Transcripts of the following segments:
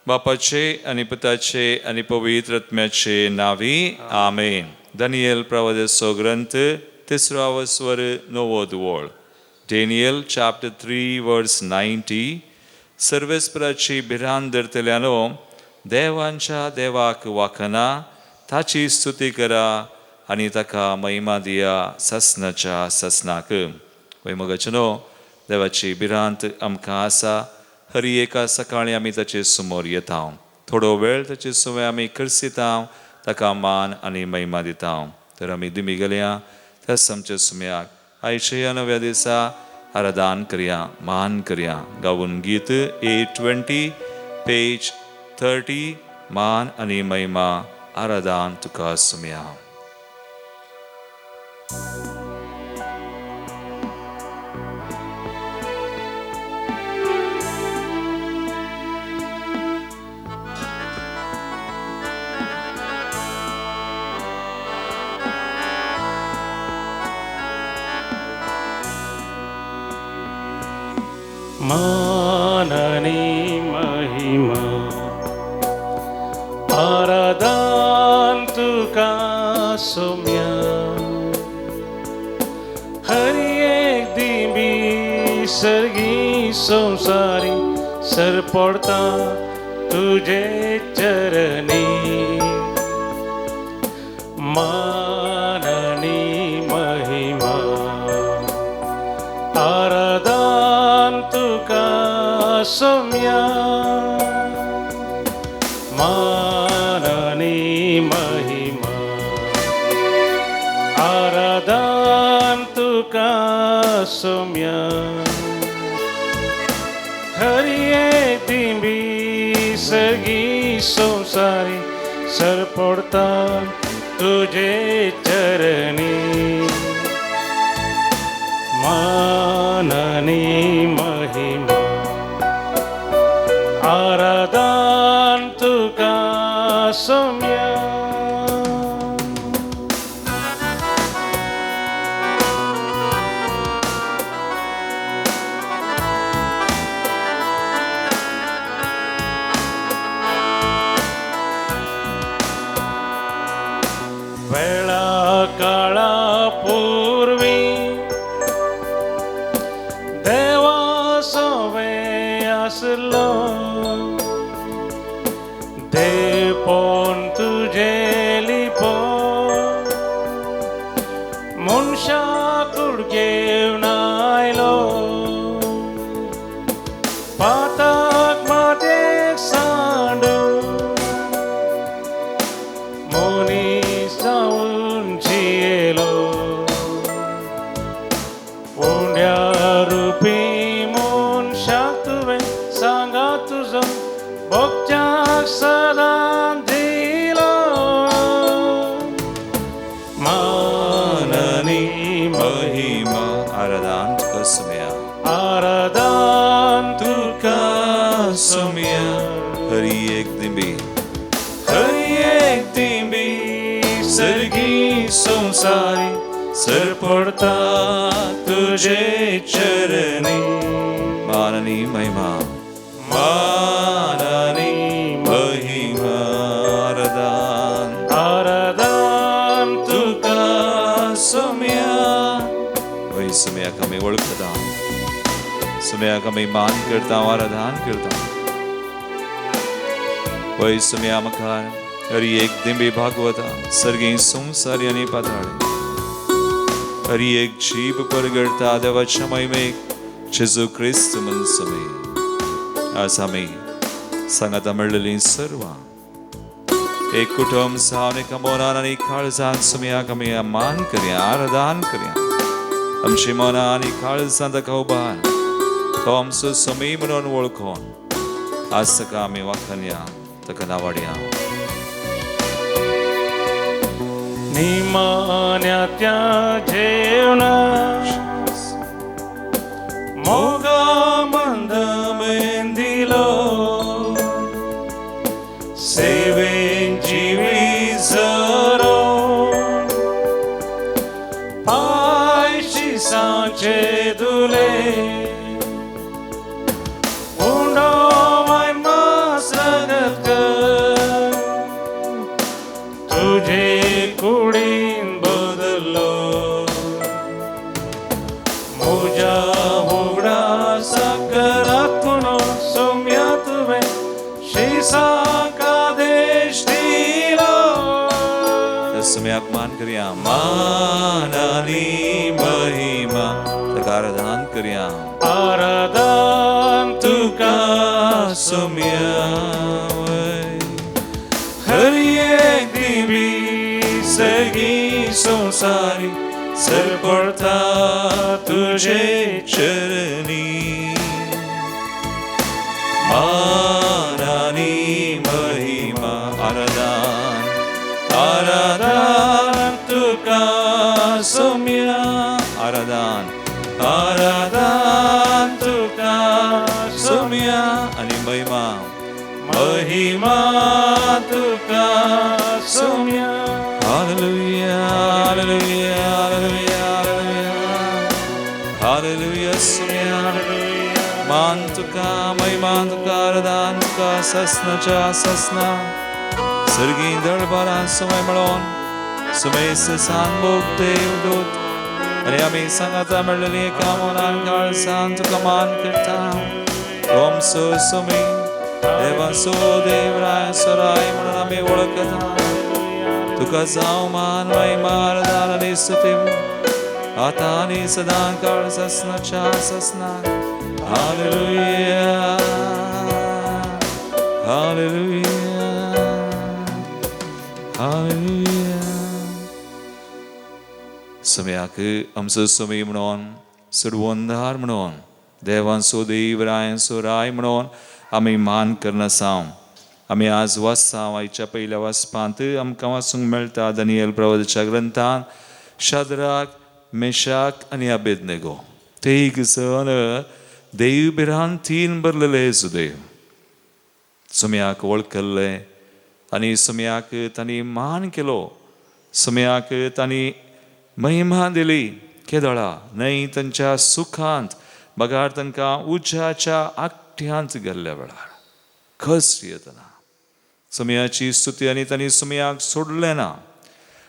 बापाचे आणि पुताचे आणि पवित्र आत्म्याचे नावी आमेन. दानियल प्रवादीचो ग्रंथ 3 स्वर 9 ओळ. Daniel chapter 3 verse 90. सर्वेस्पराची भिरांत धरतल्यानो देवांच्या देवाक वाखना, ताची स्तुती करा आनी ताका महिमा दिया ससनाच्या ससनाक. वैमोगाचनो देवाची भिरांत आमकां आसा. हर एका सकाळी आमी ताचे समोर येता. थोडो वेळ ताचे सुवाय आमी करसिता, ताका मान आनी महिमा दिता. तर आमी दिमी गेल्या त्याच आमच्या सुम्याक आयच्या नव्या दिसा आराधन करया, मान करया. गावून गीत 820 पेज 30. मान आनी महिमा आराधन तुका सुम्या. मान आणि महिमा आराधन तुका सोम्या. हर एक दिबी सर्गी संसारी सर पडता तुझे चरणी. मान आणि महिमा आराधन तुका सोम्या. मान आणि महिमा आराधन तुका सोम्या. हर एक दिबी सर्गी संसारी सर पडता तुझे चरणी. मान आणि महिमा आराधन तुका सोम्या. वेळा काळा पूर्वी देवा सोवे असलो. देवपण तुझे लिपोन मनशा कुडगेवन आयलो. पाताक मातेक सांडून मनीस जावन जियेलो. उंड्या रुपी मनशाक तुवें सांगा तुजो भोगच्याक सदां दिलो. मान आणि महिमा आराधन तुका सुम्या. आराधन तुका सुम्या. हरी एक दिंबी सर्गी संसारी सर पडता तुझे चरणी. मान आणि महिमा, मान आणि महिमा आराधन तुका सुम्या. वही सुम्याक आमी वळखता, सुम्याक आमी मान करता, आराधन करता. वही सुम्या मुखार हरी एक दिंबी भागवता सर्गी संसारी आनी पाताळी. हरी एक जीव परगडता देवाच्या महिमेक जेजू ख्रिस्त म्हूण सुमे. आज आमी सांगाता मेळिल्लीं सर्वां एक कुटुंब जावन एका मनान आनी काळजान सुम्याक आमी मान करया, आराधन करया. आमची मनां आनी काळजां ताका उबार, तो आमचो सुमी म्हणून वळखून आज ताका आमी वाखनया, ताका नावाडया. निमान्याच्या जेवणात मोगा मंद मेंदिलो. सेवेन जिवी जरो पायशी सांचे दुले. उंडो माय मासरग आराधन करूया मान आणि महिमा तुका आराधन करूया आराधन तुका सोम्या हर एक दिवी सगळी संसारी सर पडता तुझे चरणी मान आणि महिमा आराधन आराधन तुका सोम्या आराधन आराधन तुका सोम्या आणि महिमा महिमा तुका सोम्या हालेलुया हालेलुया हालेलुया हालेलुया सोम्या मान तुका महिमा तुका आराधन तुका ससनाच्या ससना सर्गी दळबारां समय मेळोन सुमेस सांगोक देवदूत आणि आम्ही सांगाता मेळलेली कामनान काळजान तुका मान करता ओम सो सुमी देवा सो देवराय सराय म्हणून आम्ही ओळखता तुका जाव मान महिमा आराधन आणि स्तुती आता आणि सदा काळ ससनाच्या ससना हालेलुया हालेलुया हालेलुया समयाक आमचो समय म्हणून सुडवंदार म्हणून देवांचो देवरायांचो राय म्हणून आम्ही मान करना साव आम्ही आज वाचसाव आयच्या पहिल्या वाचपांत आमकां वाचूंक मेळटा दानियेल प्रवक्त्याच्या ग्रंथान शाद्राक मेशाक आनी अबेदनेगो तीग जण देव बिरान तीन बरलेले सुदैव सुम्याक वळखले आनी सुम्याक तांणी मान केलो सुम्याक तांणी महिमा दिली केदळा न्हय तांच्या सुखांत बगार तांकां उज्याच्या आकट्यांत गेल्ल्या वेळार खस येतना सुमयाची स्तुती आनी तांणी सुमयाक सोडलें ना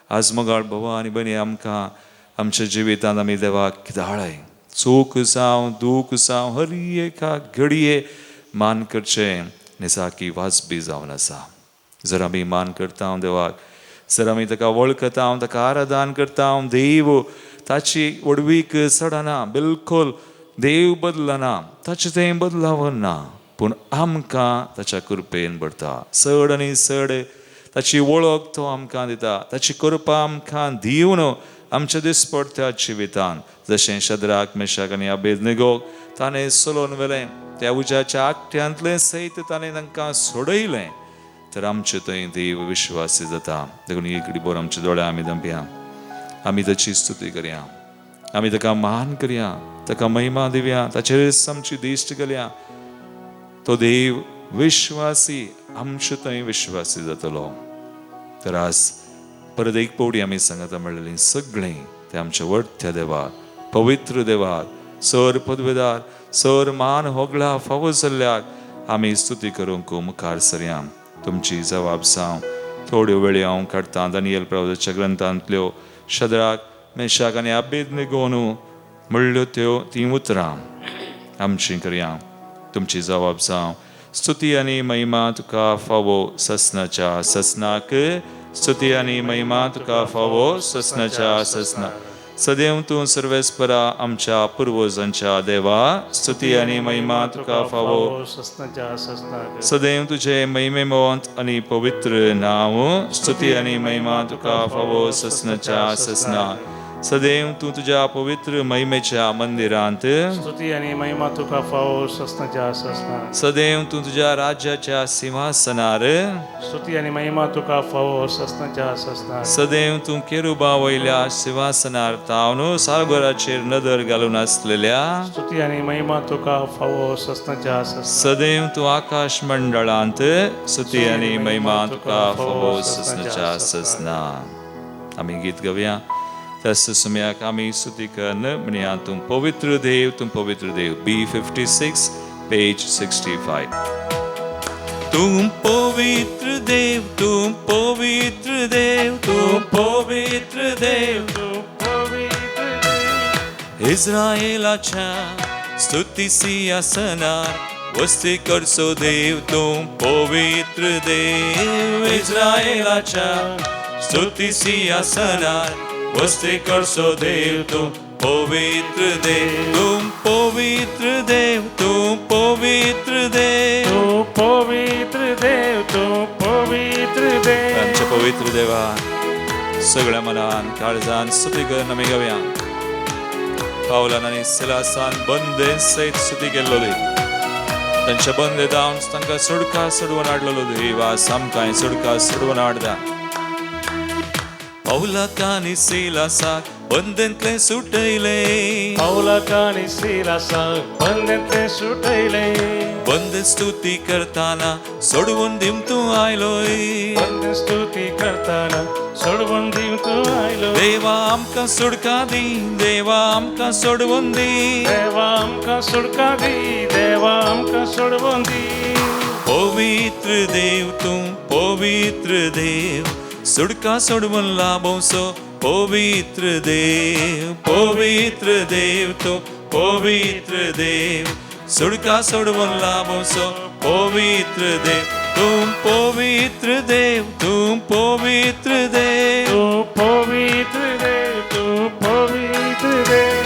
आज मोगाळ भवा आनी भयणी आमकां आमच्या जिवितांत आमी देवाक किदाळय चूक जावं दूख जावं हर एका घडये मान करचें निसाकी वाजबी जावन आसा जर आमी मान करता देवाक जर आमी ताका वळखता ताका आराधन करता देव ताची वडवीक चडना बिलकुल देव बदलना ताचें तें बदलावन ना पूण आमकां ताच्या कृपेन भरता चड आनी चड ताची वळख तो आमकां दिता ताची कृपा आमकां दिवन आमच्या दिसपडत्या जिवितांत जशें शद्राक मेशाक आनी अबेदनेगोक ताणें चलोवन व्हेलें त्या उज्याच्या आकट्यांतलें सैत ताणें तांकां सोडयलें तर आमचे थंय देव विश्वासी जाता देखून एक बर आमच्या दोळ्या आमी धांपया आमी ताची स्तुती करया आमी ताका मान करया ताका महिमा दिवया ताचेर आमची दिश्ट घालया तो देव विश्वासी आमचे थंय विश्वासी जातलो तर आज परत एक पवडी आमी सांगता म्हणलेली सगळें ते आमच्या वडत्या देवाक पवित्र देवाक सर पदवेदार सर मान होगळा फावो जाल्ल्याक आमी स्तुती करूंक मुखार सरया तुमची जबाब जावं थोड्यो वेळी हांव काडटां दानियेल प्रवक्त्याच्या ग्रंथांतल्यो शद्राक मेशाक आनी अबेदनेगो म्हणल्यो त्यो तीं उतरां आमची करया तुमची जबाब जावं स्तुती आनी महिमा तुका फावो ससनाच्या ससनाक स्तुती आनी महिमा तुका फावो ससनाच्या ससनाक सदैव तूं सर्वेस्परा आमच्या पुर्वजांच्या देवा स्तुती आनी महिमा तुका फावो सदैव तुझे महिमेमोंत आनी पवित्र नांव स्तुती आनी महिमा तुका फावो ससनाच्या ससनाक सदैव तूं तुझ्या पवित्र महिमेच्या मंदिरांत स्तुती आनी महिमा तुका फावो ससनाच्या ससनाक सदैव तूं तुझ्या राज्याच्या सिंहासनार स्तुती आनी महिमा तुका फावो ससनाच्या ससनाक सदैव तूं केरुबा वयल्या सिंहासनार तावन सागराचेर नदर घालून आसलेल्या स्तुती आनी महिमा तुका फावो ससनाच्या ससनाक सदैव तूं आकाश मंडळांत स्तुती आनी महिमा तुका फावो ससनाच्या ससनाक आमी गीत गावया तस समयाक आमी स्तुती करन म्हणया तूं पवित्र देव B56 पेज 65 तूं पवित्र देव तूं पवित्र देव तूं पवित्र देव तूं पवित्र देव इस्रायेलाच्या स्तुती सिंहासनार वस्ती करचो देव तूं पवित्र देव इस्रायेलाच्या स्तुती सिंहासनार वसते करसो देव तुम पवित्र देव तुम पवित्र देव तुम पवित्र देव तू पवित्र देव तू पवित्र देव आमच्या पवित्र देवा सगळ्या मनान काळजान स्तुती करून आमी गावया पावलान आनी सिलासान बंदे सयत स्तुती केल्लोली तांच्या बंदे जावन तांकां सुडका सोडवून हाडलेलो देवा सामकां सुडका सोडवून हाडदा पावलाक आनी सिलासाक बंदेंतले सुटयले पावलाकानी सिलासाक बंदेंतले सुटयले बंद स्तुती करताना सोडवून दिम तूं आयलोय बंद स्तुती करताना सोडवून दिव तू आयलो देवा आमकां सुडका दी देवा आमकां सोडवून दी देवा आमकां सुडका दी देवा आमकां सोडवून दी पवित्र देव तूं पवित्र देव सुडका सोडवून लाभोसो पवित्र देव तूं पवित्र देव सुडका सोडवून लाभोसो पवित्र देव तूं पवित्र देव तूं पवित्र देव तू पवित्र देव तू पवित्र देव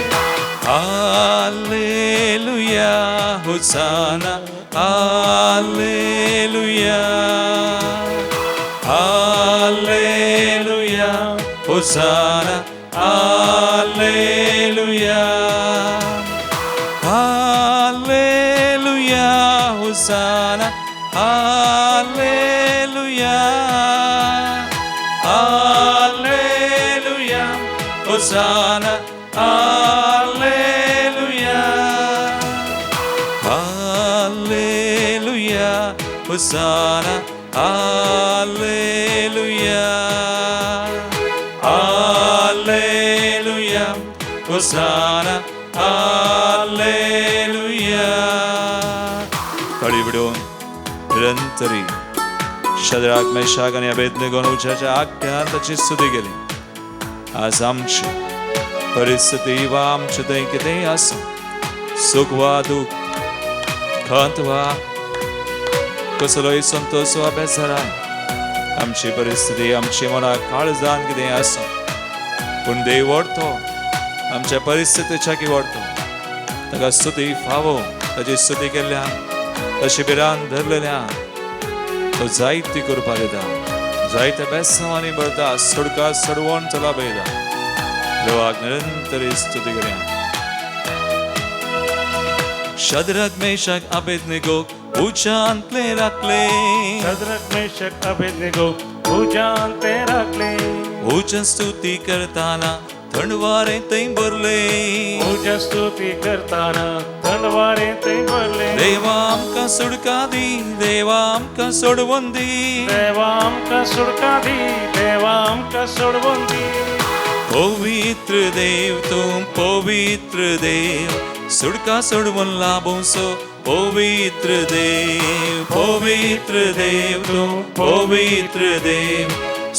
हालेलुया होसाना हालेलुया हालेलुया होसाना हालेलुया हालेलुया होसाना हालेलुया हालेलुया होसाना हालेलुया हालेलुया होसाना हालेलुया हालेलुया होसाना हालेलुया कळी बिडून निरंतरी शद्राक मेशाक आणि अबेदनेगोन उज्याच्या आख्यान ताची स्तुती केली आज आमची परिस्थिती वा आमचे थंय कितेंय आसा सुख वा दुख खंत वा कसलोय संतोष वा बेजाराय आमची परिस्थिती आमची मनाक काळजान कितेंय आसा पूण देव व्हरतो आमच्या परिस्थितीच्या की व्हरतो ताका स्तुती फावो ताची स्तुती केल्ल्या तशी बिरान धरलेल्या तो जायती करपा दिता जायत्या बेसांवांनी भरता सोडका सोडवून चला पळयता देवाक निरंतर स्तुती करया शद्रक मेशक अबेदनेगो उच्चांतले राखले शद्रक मेशक अबेदनेगो उच्चांतले राखले उच्च स्तुती करताना थंडवारे थंय भरले उच्च स्तुती करताना थंडवारे थंय भरले देवा आमकां सुडका दी देवा आमकां सोडवून दी देवा आमकां सुडका दी देवा आमकां सोडवून दी पवित्र देव तूं पवित्र देव सुडका सोडवून लाभोसो पवित्र देव तूं पवित्र देव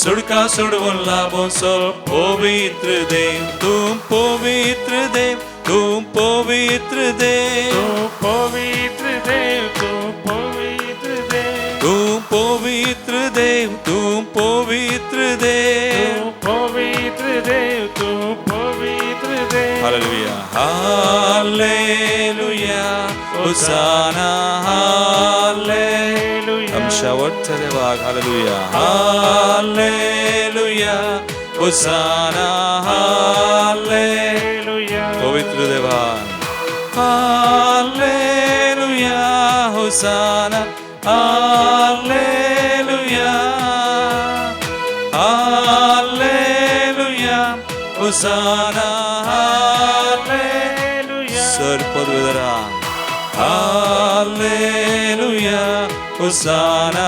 सुडका सोडवून लाभोसो पवित्र देव तूं पवित्र देव तूं पवित्र देव तू पवित्र देव तू पवित्र देव तूं पवित्र देव तूं पवित्र देव तू पवित्र देव तू पवित्र देव हालेलुया हालेलुया होसाना हालेलुया आमच्या वरच्या देवाक हालेलुया हालेलुया होसाना हालेलुया पवित्र देवाक हालेलुया होसाना हालेलुया हालेलुया होसाना हालेलुया सर पदवेदरा हालेलुया होसाना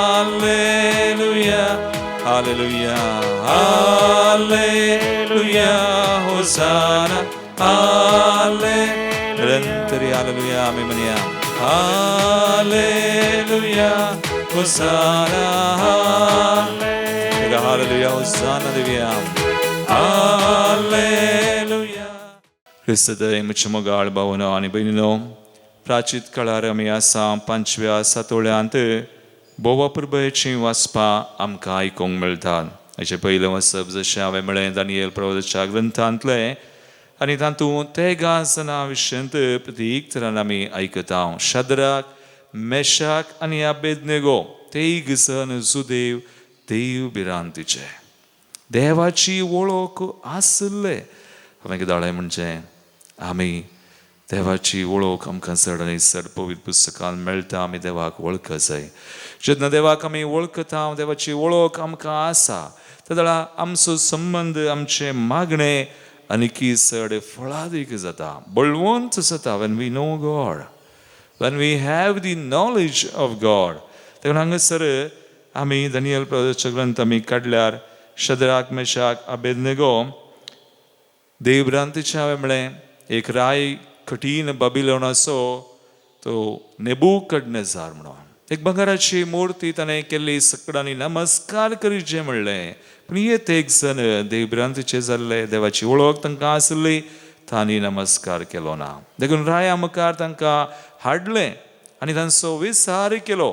हालेलुया हालेलुया हालेलुया होसाना हालेलुया निरंतरी हालेलुया आम्ही म्हणूया हालेलुया होसाना हालेलुया हालेलुया होसाना देऊया हालेलुया क्रिस्तय मुझे मोगाळ भावनो आणि बहिणीनो प्राचीत काळार आमी आसा 5व्या सातोळ्यांत बोवा प्रभूची वाचपा आमकां आयकूंक मेळटात. हेचे पयलें वचप जशें हांवें म्हळें दानियेल प्रवचनाच्या ग्रंथांतलें, आनी तातूंत ते गांसना विशयंत प्रतीक तरान आमी आयकता. शद्राक, मेशाक आनी अबेदनेगो तीग जण जुदेव देव भिरांतीचे देवाची वळख आसले. हांवें कितें म्हणजे आमी देवाची वळख आमकां चड आनी चड पवित्र पुस्तकांत मेळटा. आमी देवाक वळखूंक जाय. जेन्ना देवाक आमी वळखता, देवाची वळख आमकां आसा, तेन्ना आमचो संबंद, आमचे मागणे आनीकी चड फळादीक जाता, बळवंत जाता. when we know God, when we have the knowledge of God. तेन्ना हांगासर आमी दानियेल प्रवचनाचो ग्रंथ आमी काडल्यार शद्राक, मेशाक, अबेदनेगो देवभ्रांतीचे हांवें म्हळें एक राय कठीण बाबिलोनाचो तो नेबुकदनेझार म्हणून एक बंगाराची मुर्ती ताणें केल्ली, सकडांनी नमस्कार करीचे म्हणलें. पूण येत एक जण देवभ्रांतीचे जाल्ले, देवाची वळख तांकां आसली, तांणी नमस्कार केलो ना. देखून राया मुखार तांकां हाडलें आनी तांचो विचार केलो.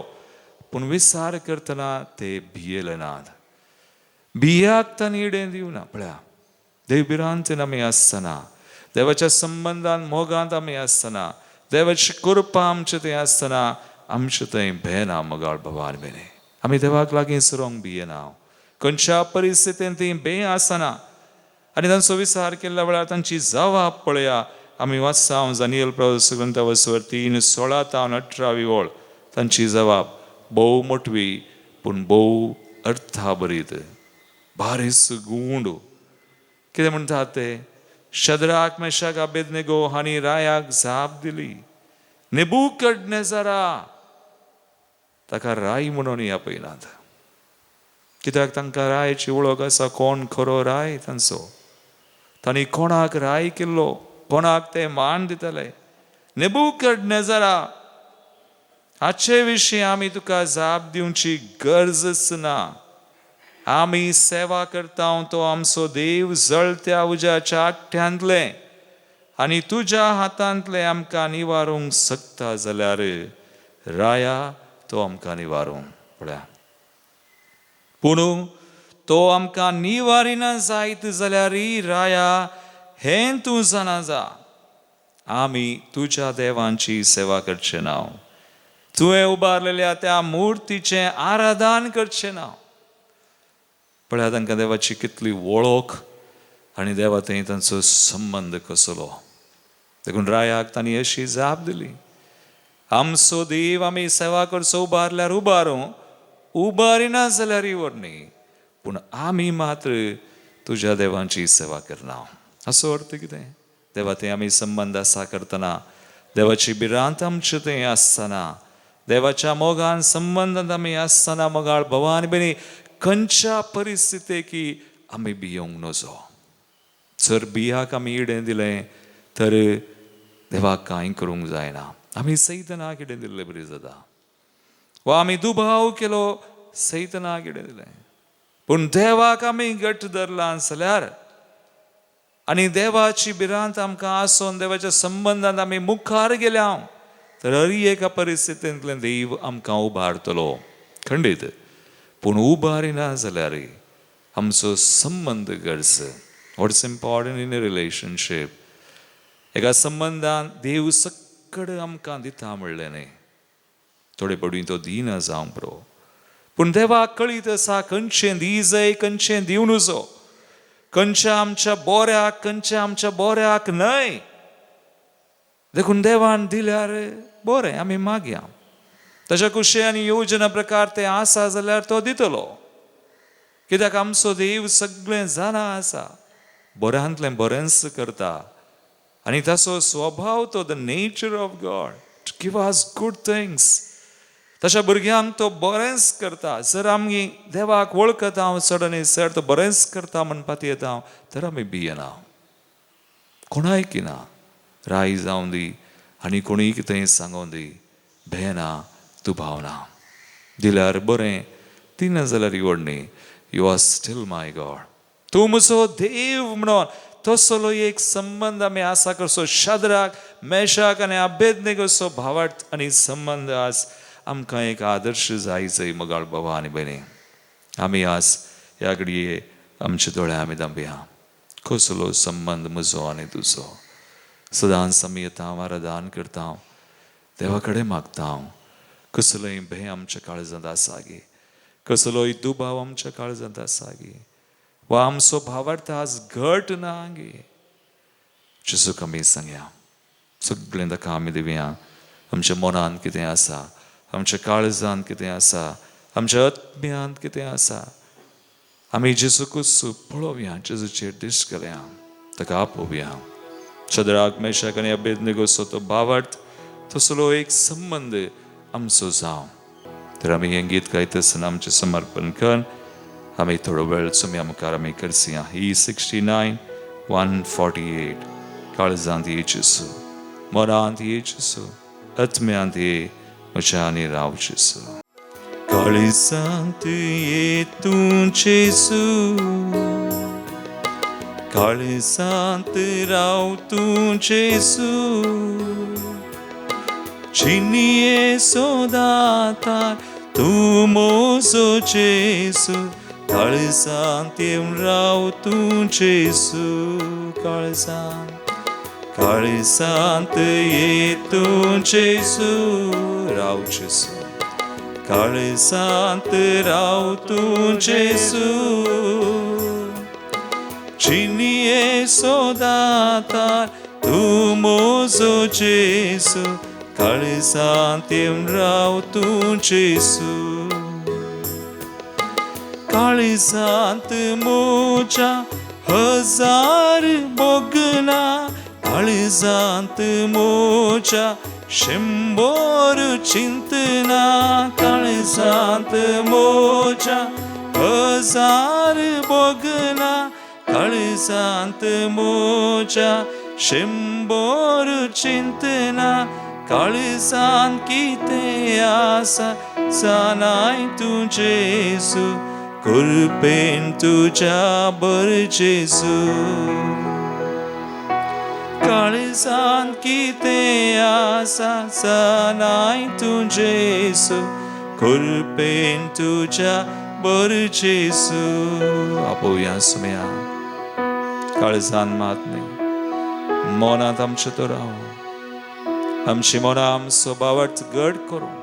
पूण विचार करतना ते भियेले नात. भियाक तांणी इडें दिवना. पळया, देवभिरांतीन आमी आसतना, देवाच्या संबंधान मोगांत आमी आसतना, देवाची कृपा आमचे थंय आसतना आमचे थंय भेना मोगाळ भवान बेने. आमी देवाक लागीं सरोंक भियेना. खंयच्या परिस्थितीन ती भंय आसना. आनी तांचो विचार केल्ल्या वेळार तांची जबाब पळया. आमी वाचता दानियेल प्रवचनाचो ग्रंथ वचवर 3:16 ते 18 ओळ. तांची जबाब भोव मोटवी पूण भोव अर्थाभरीत, बारीस गूंड. कितें म्हणटात ते? शद्राक, मेशाक, अबेदनेगो हांणी रायाक जाप दिली. नेबुकदनेझारा ताका राय म्हणून आपयनात. कित्याक तांकां रायाची वळख आसा. कोण खरो राय तांचो. तांणी कोणाक राय केल्लो, कोणाक ते मान दितले. नेबुकदनेझारा, हाचे विशीं आमी तुका जाप दिवची गरजच ना. आमी सेवा करता तो आमचो देव जळत्या उज्याच्या आठ्यांतले आनी तुज्या हातांतले आमकां निवारूंक शकता जाल्यार राया तो आमकां निवारूंक. पळया, पूण तो आमकां निवारिना जायत जाल्यार राया हें तूं जाणा जा. आमी तुज्या देवांची सेवा करचे ना. तुवें उबारलेल्या त्या मुर्तीचें आराधन करचें ना. पळया, तांकां देवाची कितली वळख आनी देवा थंय तांचो संबंद कसलो. देखून रायाक तांणी अशी जाप दिली, आमचो देव आमी सेवा करचो उबारल्यार उबारूं, उबारिना जाल्यार इवरणी, पूण आमी मात्र तुज्या देवांची सेवा करना. हाचो अर्थ कितें? देवा थंय आमी संबंद आसा करतना, देवाची भिरांत आमचे थंय आसतना, देवाच्या मोगान संबंदांत आमी आसतना मोगाळ भवानी बेनी खंयच्या परिस्थितीकी आमी भियोंक नजो. जर भियाक आमी इडें दिलें तर देवाक कांय करूंक जायना. आमी सैतानाक इडें दिल्लें बरी जाता. वा आमी दुबाव केलो, सैतानाक इडें दिलें. पूण देवाक आमी घट्ट धरला जाल्यार आनी देवाची भिरांत आमकां आसून देवाच्या संबंधांत आमी मुखार गेल्या तर हरी एका परिस्थितींतल्यान देव आमकां उबारतलो खंडीत. पूण उबारिना जाल्यार आमचो संबंद गरज. What's important in a relationship? एका संबंधान देव सक्कड आमकां दिता म्हणलें न्ही. थोडे पडून तो दिना जावं पुरो, पूण देवाक कळीत आसा खंयचें दी जाय, खंयचें दिवं नजो, खंयचें आमच्या बोऱ्याक, खंयचें आमच्या बोऱ्याक न्हय. देखून देवान दिल्यार बरें, आमी मागया. ताच्या कुशी आनी योजना प्रकार ते आसा जाल्यार तो दितलो. कित्याक आमचो देव सगळें जाणा आसा, बऱ्यांतलें बरेंच करता. आनी ताचो स्वभाव तो the nature of god to give us good things. ताच्या भुरग्यांक तो बरेंच करता. जर आमी देवाक वळखता चड आनी चड तो बरेंच करता म्हणपाक येता तर आमी भियेना, कोणाय किना. राय जावं दी आनी कोणीय कितेंय सांगों दी, भेना दुबावना. दिल्यार बरें, दिना जाल्यार इवडणी. You are still my God. तूं म्हजो देव म्हणून तसलो एक संबंध आमी आसा करचो. शद्राक, मेशाक आनी अबेदनेगोचो भावार्थ आनी संबंध आस आमकां एक आदर्श जायचंय मोगाळ बाबा आनी भयणी. आमी आज ह्या घडये आमचे दोळे आमी धांबया. कसलो संबंध म्हजो आनी तुजो. सदांच आमी येता आराधन करता, देवा कडेन मागता. कसलोय भंय आमच्या काळजांत आसा गे, कसलोय दुबाव आमच्या काळजांत आसा गे, वा आमचो भावार्थ आज घट ना गे. जेजूक आमी सांगया, सगळें ताका आमी दिवया. आमच्या मनांत कितें आसा, आमच्या काळजांत कितें आसा, आमच्या आत्म्यांत कितें आसा, आमी जेजूकूच पळोवया, जेजूचेर दिश्ट घालया, ताका आपोवया. शद्राक मेशाक आनी अबेदनेगोचो तो भावार्थ, तसलो एक संबंध आमचो जावं. तर आमी हें गीत गायता आसतना आमचें समर्पण करून आमी थोडो वेळ सुम्या मुखार आमी करसिया. ही 69:148. काळजांत ये जेजू, मनांत ये जेजू, आत्म्यांत ये म्हज्या आनी राव जेजू. काळजांत ये तूं जेजू, काळजांत राव तूं जेजू. चिनिये सोदातार तूं मोजो जेजू, काळजांत येवन राव तूं जेजू. काळजांत ये तूं जेजू, राव जेजू. काळजांत राव तूं जेजू. चिनिये सोदातार तूं मोजो जेजू, काळजांत येवन राव तूं जेजू. काळजांत मोच्या हजार बोगना, काळजांत मोच्या 100 चिंतना. काळजांत मोच्या हजार बोगना, काळजांत मोच्या 100 चिंतना. काळजांत कितें आसा जाणाय तूं जेजू, कृपेन तुज्या बर जेजू. काळजांत कितें आसा जाणाय तूं जेजू, कृपेन तुज्या बर जेजू. आपोवया सुम्या, काळजांत मात न्ही, मनांत आमच्या तो राव. आमची मनां आमचो भावार्थ घट करूं.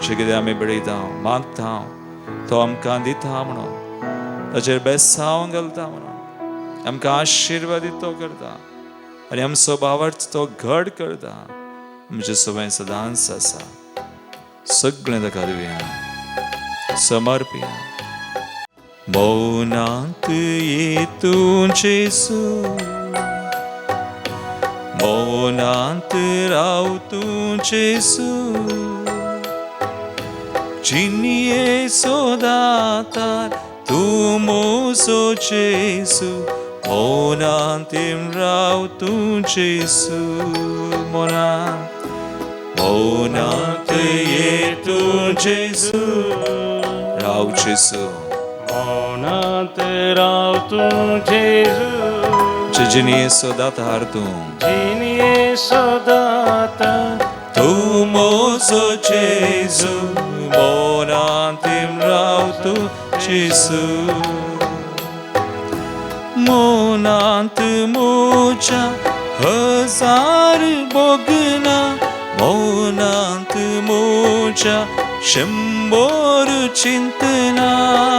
जे कितें आमी बळयता मागता तो आमकां दिता म्हणून, ताचेर बेसांव घालता म्हणून, आमकां आशिर्वादीत तो करता आनी आमचो भावार्थ तो घट करता. आमचें सगळें सदांच आसा. सगळें ताका दिवया, समर्पया. मौनांत ये तूं जेजू, मौनांत राव तूं जेजू. चिनिये सोदातार तूं मोजो जेजू, मौनांत येवन राव तूं जेजू. मौनांत ये तूं जेजू, राव जेजू. मौनांत राव तूं जेजू, चिनिये सोदातार तूं, चिनिये सोदातार तूं मोजो जेजू, मौनांत येवन राव तूं जेजू. मौनांत मोच्या हजार बोगना, मौनांत मोच्या 100 चिंतना.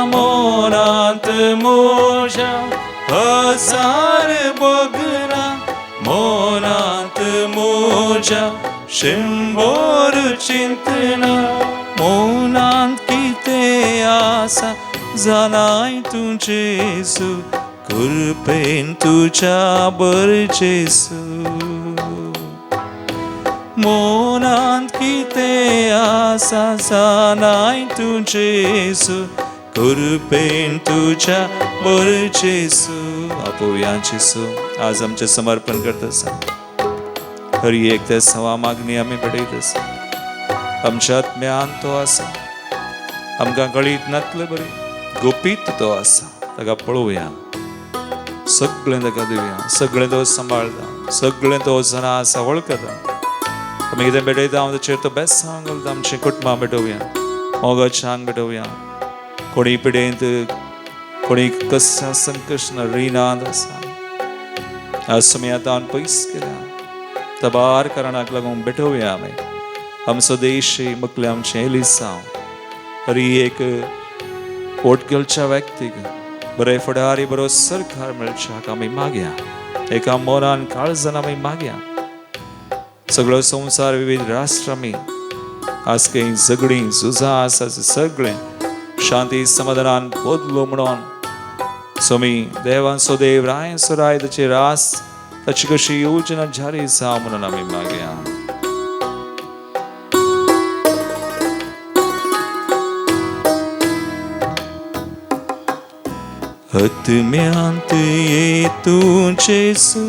मौनांत मोच्या हजार बोगना, मौनांत मोच्या 100 चिंतना. मौनांत कितें आसा जाणाय तूं जेजू, कृपेन तुज्या बर जेजू. मौनांत कितें आसा जाणाय तूं जेजू, कृपेन तुज्या बर जेजू. आपोवया जेजू, आज आमचें समर्पण करता आसा. हर एक त्या सवा मागणी आमी बडयत आसा. आमच्या आत्म्यांत तो आसा, आमकां कळीत नातले बरी, गुपीत तो आसा. ताका पळोवया, सगळें ताका दिवया. सगळें तो सांबाळटा, सगळें तो जना आसा वळखता. तुम्ही कितें भेटयता हांव चेर तो बेस्ट सांग घालता आमचें कुटुंबां भेटोवया मोगत सांग भेटोवया कोणी पिडेंत कोणी कसल्या संकश्ट रिणांत आसा आज तुमी आतां पयस केल्या तबार कारणाक लागून भेटोवया आमी आमचो देश मुखल्या आमचें एलिसांव हरी एक पोटगेलच्या व्यक्तीक बरे फुडारी बरो सरकार मेळच्याक आमी मागया एका मोरान काळजान आमी मागया सगळो संवसार विविध राष्ट्रांनी आसके झगडीं झुजां आसा सगळें शांती समाधानान बदलो म्हणून सोमी देवांचो देव रायचो राय ताची रास ताची कशी योजना जारी जावं म्हणून आमी मागया आत्म्यांत ये तूं जेसू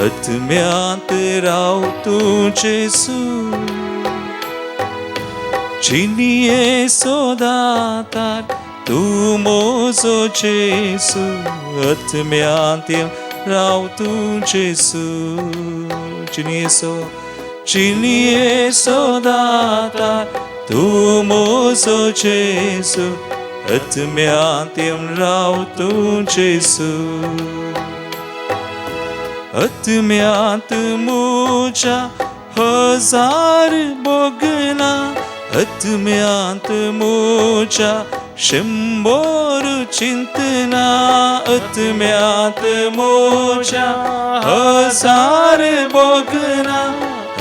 आत्म्यांत राव तूं जेसू चिनिये सोदातार तूं मोजो जेसू आत्म्यांत राव तूं जेसू चिनिये सोदातार तूं मोजो जेसू आत्म्यांत राव तूं जेसू आत्म्यांत म्हज्या हजार बोगना आत्म्यांत म्हज्या 100 चिंतना आत्म्यांत म्हज्या हजार बोगना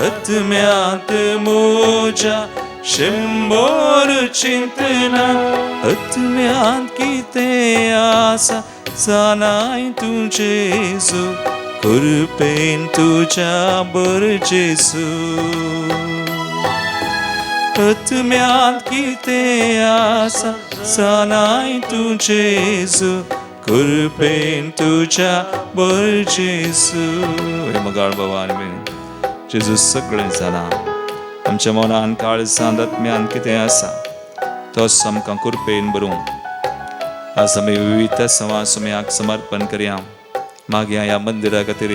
आत्म्यांत म्हज्या 100 चिंतना आत्म्यांत कितें आसा जाणाय तूं जेसू कृपेन तुज्या बर जेसू आत्म्यांत कितें आसा जाणाय तूं जेसू कृपेन तुज्या बर जेसू हे मगाळ भवानी बीन जेजू सगळें जालां आमच्या मनान काळजांत आत्म्यांत कितें आसा तोच आमकां कृपेन भरूं आज आमी विविध समाज सुम्याक समर्पण करया मागया ह्या मंदिरा खातीर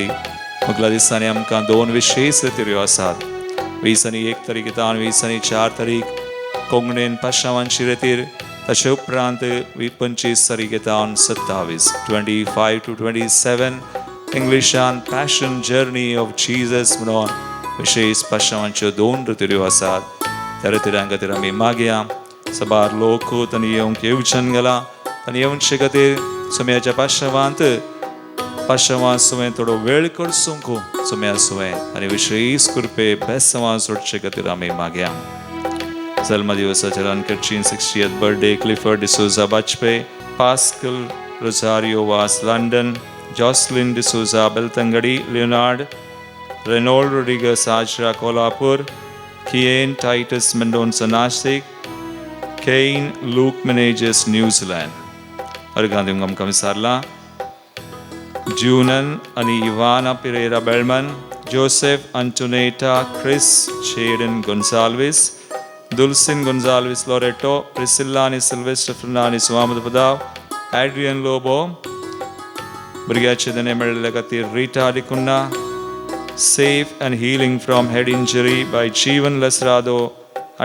मुगला दिसांनी आमकां 2 विशेश रित्यो आसात 20 आनी 1 तारीख येता आनी 20 आनी 4 तारीख कोंकणीन पाशांवांची रितीर ताचे उपरांत 25 तारीख येता 27 25 to 27 इंग्लिशान पॅशन जर्नी ऑफ जीजस म्हणून विशेष पाशांवांच्यो 2 रित्यो आसात त्या रितीरां खातीर आमी मागया सबार लोक तांणी येवचन गेला तांणी येवचे खातीर सुम्याच्या पाशांवां सुवें थोडो वेळ करसूंक सुम्या सुवें आनी विशेष कृपे बेसवां सोडचे खातीर आमी मागया जल्म दिवसाच्या रानकरची 60th बर्थडे क्लिफर्ड डिसोजा बाचपे पास्कल रोजारियो वास लंडन जॉसलिन डिसोजा बेलतंगडी लियोनार्ड रेनोल्ड रोड्रिगस आजरा कोल्हापूर किएन टाइटस मेंडोन्सा नाशिक केन लूक मेनेजेस न्यूझीलैंड अर्गांदिम आमकां विचारला जूनन आणि इवाना पिरेरा बेलमन जोसेफ अंटोनेटा क्रिस चेडन गोन्साल्विस दुल्सिन गोन्साल्विस लोरेटो प्रिसिल्ला आणि सिल्वेस्टर फर्नांडिस मोहम्मद पदाव एड्रियन लोबो भुरग्याचे देणे मेळिल्ले खातीर Rita D'Cunha safe and healing from head injury by Jeevan Lasrado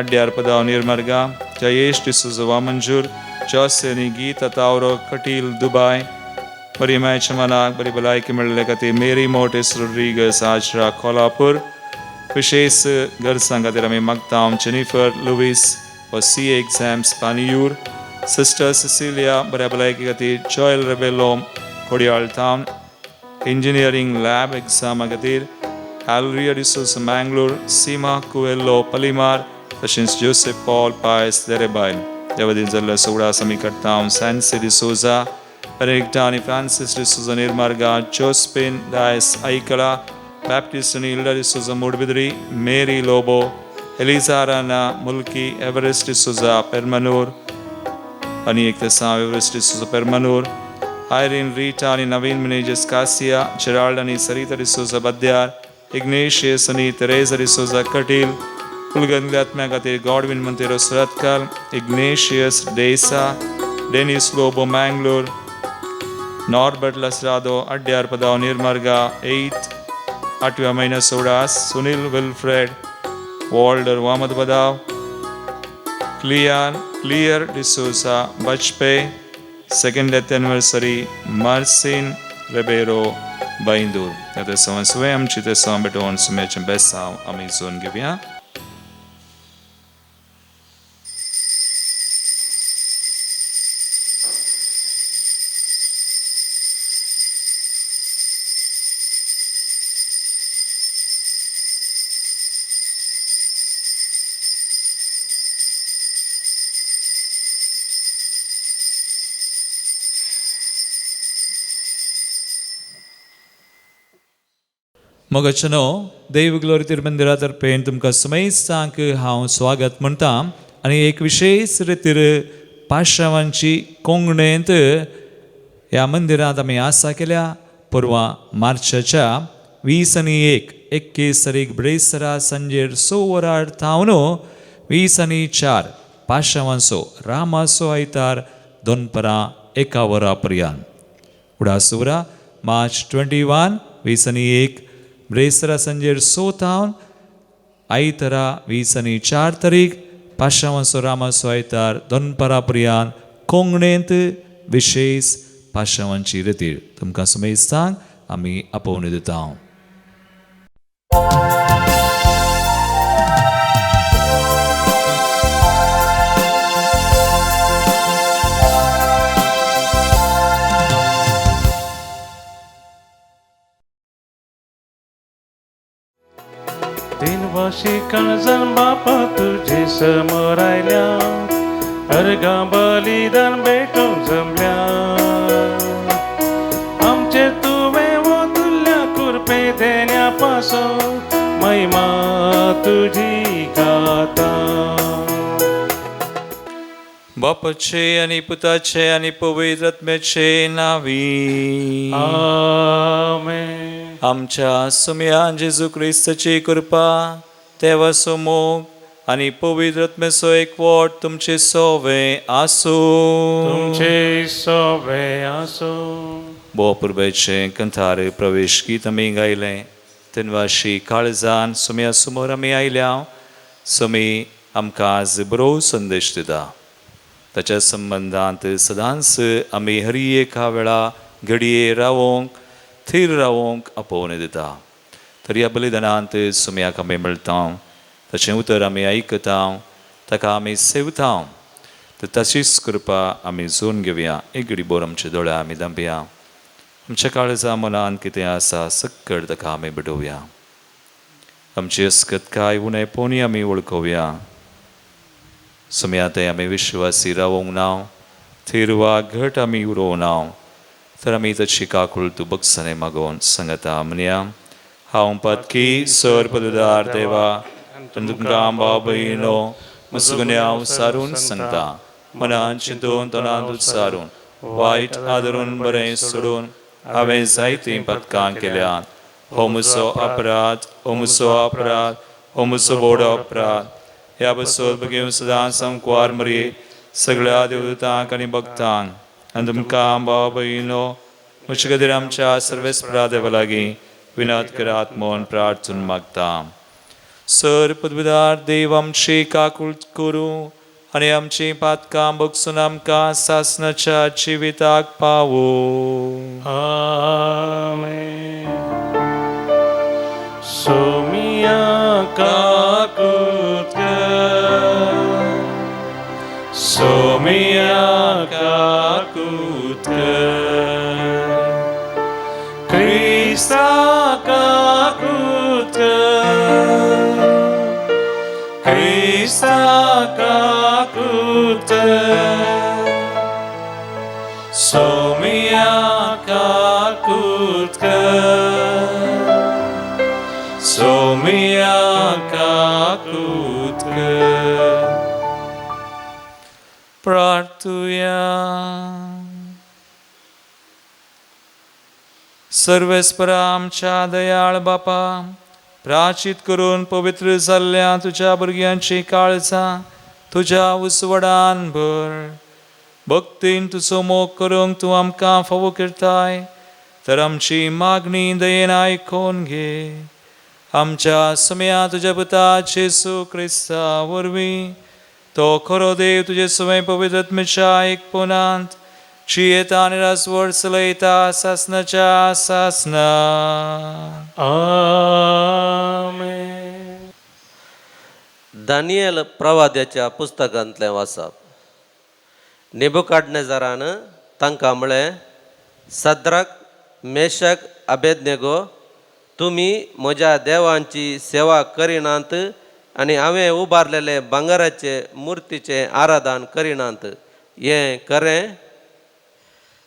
Adyar पदाव Nirmarga Jayesh D'Souza मंजूर जोसेनी गीता तावरो कटील दुबई मरियमाच्या मनाक बरी भलायकी मेळिल्ले खातीर मेरी मोटेस रोड्रिगस आजरा कोल्हापूर विशेष गरजां खातीर आमी मागता Jennifer Lewis for CA exams Paniyur sister Cecilia बऱ्या भलायकी खातीर जॉयल रेबेलो कोडयाळ टावन इंजिनियरिंग लॅब एग्जामा खातीर एलरिया डिसोजा मँगलोर सीमा कुएल्लो पलिमार तशेंच जोसेफ पॉल पायस देरेबायल ह्या वतीन जाल्ल्या सोवळ्यास आमी करता सॅन्सी डिसोजा Benedicta आणि फ्रांसिस डिसोजा निर्मार्गा जोस्पिन डायस ऐकला बॅप्टिस्ट आणि इल्डा डिसोजा मूडबिद्री मेरी लोबो एलिझाराना मुल्की एव्हरेस्ट डिसोजा पेरमनूर आणि एक तसा एव्हरेस्ट डिसोजा पेरमनूर आयरीन रीटा आणि नवीन मेनेजेस कासिया जेराल्ड आणि सरिता डिसोजा बद्यार इग्नेशियस आणि तेरेजा डिसोजा कटील कुलगंगले आत्म्या खातीर गॉडविन मंतेरो सुरतकाल इग्नेशियस डेसा डेनिस लोबो मँगलोर नॉर्बर्ट लसरादो अड्ड्यार पदाव निर्मार्गा 8 8व्या महिन्यात सोडास सुनील विल्फ्रेड वॉल्डर वामद बदाव Claire D'Souza Bajpe second death anniversary मार्सिन रेबेरो बाईंदूर ते समस्वे आमची ते सम बेटोन सुमेचे बेस्ट आम्ही जोन घेऊया. मोगचनो देव ग्लोरी तिरुमंदिरातर्फे तुमकां समयस्तांक हांव स्वागत म्हणटा आनी एक विशेष रितीर पाश्रवांची कोंगणेंत ह्या मंदिरांत आमी आसा केल्या. परवां मार्चाच्या 20 आनी 21 तारीख ब्रेसरा सांजेर 6 वरां थावन 20 आनी 4 पाश्रवांचो रामाचो आयतार दोनपरां 1 वरां पर्यंत. उडासुरा मार्च 21 20 आनी 1 ब्रेसरा सांजेर 6 थावन आयतारा 20 आनी 4 तारीख पाश्रवांचो रामाचो आयतार दोनपरां पर्यंत कोंगणेंत विशेष पाश्रवांची रितीर तुमकां समयस्तांक आमी आपोवन दिता. दिनवाशी काळजान बापा तुझे समोर आयल्या अर्गा बलिदान भेटूंक जमल्या आमचे तुवें वतुल्ल्या कुरपे देण्या पासून महिमा तुझी गाता. बापाचे आनी पुताचे आनी पवित्र आत्म्याचे नावी आमेन. आमच्या सुम्यान जेजू क्रिस्ताची कृपा देवाचो मोग आनी पवित्र आत्म्याचो एकवट तुमचे सोवे आसो. तुमचे सोवे आसो. बोपुरबेचे कंथार प्रवेश गीत आमी गायलें. तिनवाशी काळजान सुम्या समोर आमी आयल्या. सुमी आमकां आज बरो संदेश दिता. ताच्या संबंधांत सदांच आमी हरी एका वेळा घडये रावोंक थीर रावोंक आपोवन दिता. तर ह्या बलिदानांत सुम्याक आमी मेळटा, ताचें उतर आमी आयकता, ताका आमी सेवता. तर तशीच कृपा आमी जोन घेवया. एक घडी बोर आमचे दोळे आमी धांपया. आमच्या काळजा मनांत कितें आसा सक्कड ताका आमी बुडोवया. आमची अस्कतकाय उणेपणी आमी वळखुया. सुम्या ते आमी विश्वासी रावोंक ना, थीर वा घट आमी उरोवं ना. तर आमी ताची काकूळ तूं बगसणे मागोवन सांगता. म्हणया हांव पत्की सर पददार देवा तुमकां भाव भयणो मुसगुन्या उसारून सांगता. मनान चिंतून तोंडांत उच्चारून वायट आदरून बरें सोडून हांवें जायतीं पथकां केल्यात. हो म्हजो अपराध, हो म्हजो अपराध, हो म्हजो व्हड अपराध. ह्या बसोत बेगीन सदांच संकवार मरी सगळ्या देवतांक आनी भक्तांक आनी तुमकां भाव भयणो म्हजे खातीर आमच्या सर्वेस्परा देवा लागीं विनत करात म्हूण प्रार्थून मागता. सर पदवीदार देव आमची काकूळ करूं आनी आमची पातकां बगसून आमकां सासणाच्या जिविताक पावो. आमेन. सोमिया काकूत सोमिया काकूत क्रिस्ता काकूत क्रिस्ता काकूत सोमिया काकूत सोमिया काकूत. प्रार्थुया. सर्वेस्परा आमच्या दयाळ बापा, प्राचित करून पवित्र जाल्ल्या तुझ्या भुरग्यांची काळजां तुझ्या उसवडान भर. भक्तीन तुजो मोग करूंक तूं आमकां फावो करताय, तर आमची मागणी दयेन आयकोन घे. आमच्या समया तुझ्या पुताचे येशू ख्रिस्ता वरवीं तो खरो देव तुझे समय पवित्र आत्म्याच्या एकपणांत ची येता आनी रासवड चलयता सासनाच्या सासना. आमेन. दानियल प्रवाद्याच्या पुस्तकांतलें वाचप. नेबुकाडनेझारान तांकां म्हळें, सद्रक, मेशक, अबेदनेगो, तुमी म्हज्या देवांची सेवा करिनात आनी हांवें उबारलेले भांगराचे मुर्तीचें आराधन करिनात. हें खरें?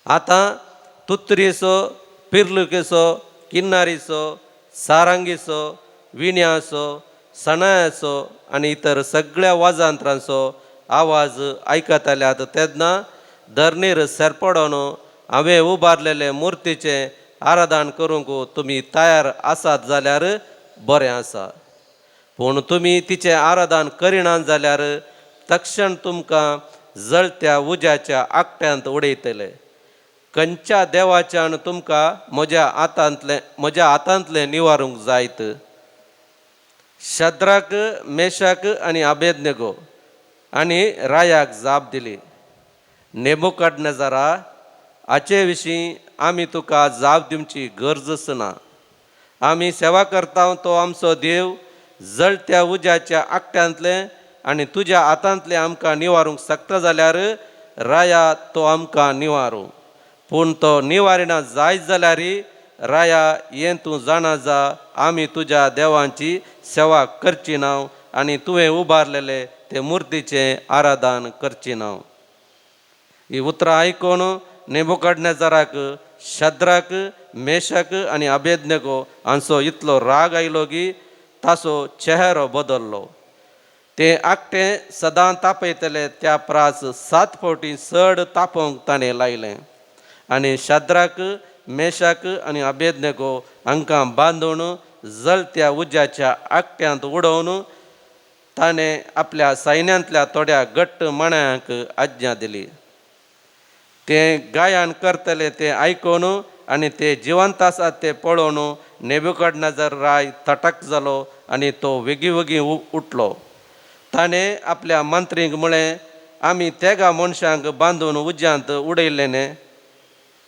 आतां तुत्रीसो, पिर्लुकेसो, किन्नारीसो, सारंगीसो, विण्यासो, सणायाचो आनी इतर सगळ्या वाजंत्रांचो आवाज आयकताल्यात तेन्ना धरणीर सेरपडोन हांवें उबारलेले मुर्तीचें आराधन करूंक तुमी तयार आसात जाल्यार बरें आसा. पूण तुमी तिचें आराधन करिनात जाल्यार तक्षण तुमकां जळत्या उज्याच्या आकट्यांत उडयतले. खंयच्या देवाच्यान तुमकां म्हज्या हातांतलें निवारूंक जायत. शद्रक, मेशक आनी अबेदनेगो आनी रायाक जाप दिली, नेबुकदनेझारा, हाचे विशीं आमी तुका जाप दिवची गरजच ना. आमी सेवा करता तो आमचो देव जळत्या उज्याच्या आकट्यांतलें आनी तुज्या हातांतलें आमकां निवारूंक शकता जाल्यार राया तो आमकां निवारूं. पूण तो निवारिना जायत जाल्यार राया हें तूं जाणा जा, आमी तुज्या देवांची सेवा करची ना आनी तुवें उबारलेले ते मुर्तीचें आराधन करची ना. ही उतरां आयकून नेबुकदनेझाराक शद्रक, मेशक आनी अबेदनेगो हांचो इतलो राग आयलो की ताचो चेहरो बदल्लो. ते आकटें सदां तापयतले त्या प्रास 7 फावटी चड तापोवंक ताणें लायलें. आनी शद्रक, मेशक आनी अबेदनेगो हांकां बांदून जळत्या उज्याच्या आकट्यांत उडोवन ताणें आपल्या सैन्यांतल्या थोड्या घट्ट माणयांक आज्ञा दिली. ते गायन करतले तें आयकून आनी ते जिवंत आसात ते पळोवन नेबुकदनेझार राय तटक जालो आनी तो वेगी उठलो. ताणें आपल्या मंत्रींक म्हळें, आमी तेगा मनशांक बांदून उज्यांत उडयलें न्ही?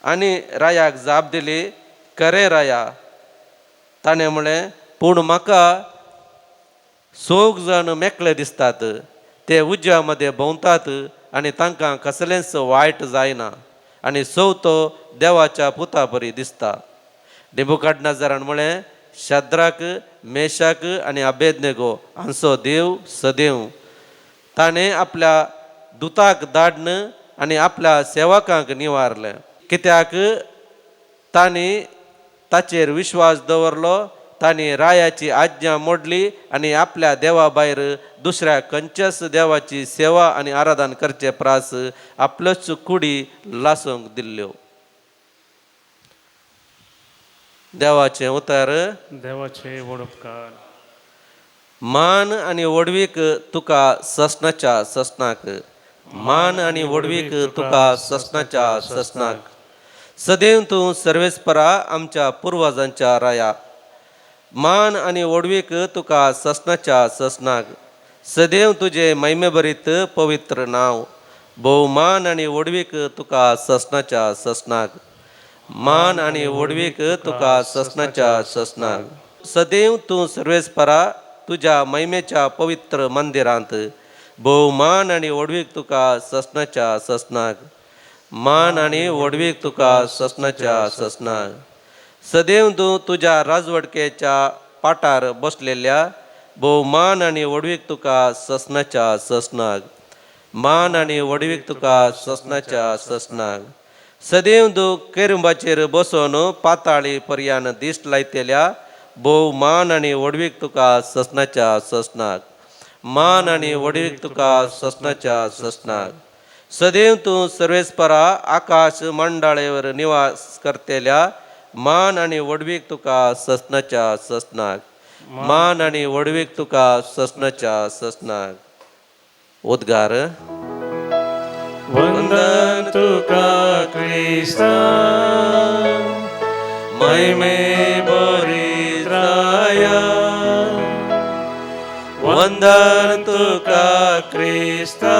आनी रायाक जाप दिली, खरें राया. ताणें म्हळें, पूण म्हाका 6 जण मेकळे दिसतात. ते उज्या मदें भोंवतात आनी तांकां कसलेंच वायट जायना आनी चवथो देवाच्या पुता परी दिसता. नेबुकदनेझारान म्हळें, शद्रक, मेशक आनी अबेदनेगो हांचो देव सदैव. ताणें आपल्या दुताक धाडन आनी आपल्या सेवकांक निवारलें. कित्याक तांणी ताचेर विश्वास दवरलो. तांणी रायाची आज्ञा मोडली आनी आपल्या देवा भायर दुसऱ्या खंयच्याच देवाची सेवा आनी आराधन करचे प्रास आपल्योच कुडी लासूंक दिल्ल्यो. देवाचें उतर. देवाचे वडपकार. मान आनी वडवीक तुका ससनाच्या ससनाक. मान आनी वडवीक तुका ससनाच्या ससनाक. सदैव तूं सर्वेस्परा आमच्या पुर्वजांच्या राया. मान आनी वडवीक तुका ससनाच्या ससनाक. सदैव तुजें महिमेभरीत पवित्र नांव. भोवमान आनी वडवीक तुका ससनाच्या ससनाक. मान आनी वडवीक तुका ससनाच्या ससनाक. सदैव तूं सर्वेस्परा तुज्या महिमेच्या पवित्र मंदिरांत. भोवमान आनी वडवीक तुका ससनाच्या ससनाक. मान आनी वडवीक तुका ससनाच्या ससनाक. सदैव तूं तुज्या राजवडकेच्या पाटार बसलेल्या. भोवमान आनी वडवीक तुका ससनाच्या ससनाक. मान आनी वडवीक तुका ससनाच्या ससनाक. सदैव तूं केरुबाचेर बसोन पाताळी पर्यान दिश्ट लायतेल्या. भोवमान आनी वडवीक तुका ससनाच्या ससनाक. मान आनी वडवीक तुका ससनाच्या ससनाक. सदैव तूं सर्वेस्परा आकाश मंडळेवर निवास करतेल्या. मान आनी वडवीक तुका ससनाच्या ससनाक. मान आनी वडवीक तुका ससनाच्या ससनाक. उद्गार. वंदन तुका क्रिस्ता, महिमे बरी राया. वंदन तुका क्रिस्ता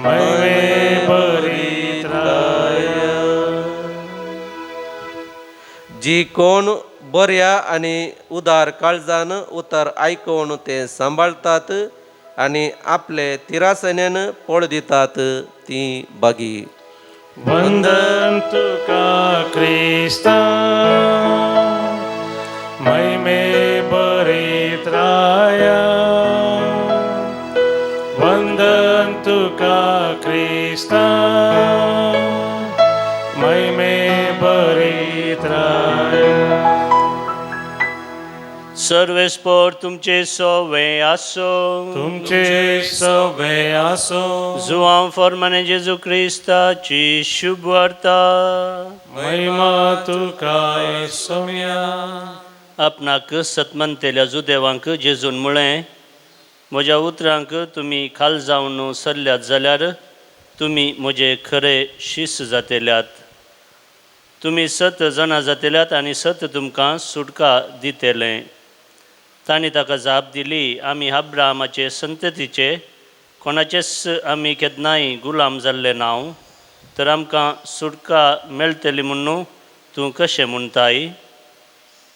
मैवे बरीत राया. जी कोण बऱ्या आणि उदार काळजान उतर ऐकून ते सांभाळतात आणि आपले तिरासण्यानं पळ दितात ती बागी. वंदन तुका क्रिस्ता मैमे बरीत राया. वंदन तुका क्रिस्ता मैमे बरीत राया. सर्वेस्पर तुमचे सवे आसो. तुमचे सवे आसो. जुआं फॉर्माने जेजू क्रिस्ताची शुभ वार्ता. महिमा तुका सौम्या. आपणाक सतमंतेल्या जुदेवांक जेजून मुळें म्हज्या उतरांक तुमी खाल जावन सरल्यात जाल्यार तुमी म्हजे खरे शिश्य जातेल्यात. तुमी सत जाणां जातेल्यात आनी सत तुमकां सुटका दितेलें. तांणी ताका जाप दिली, आमी अब्राहमाचे संततीचे, कोणाचेच आमी केन्नाय गुलाम जाल्ले नांव, तर आमकां सुटका मेळटली म्हणून तूं कशें म्हणटाय.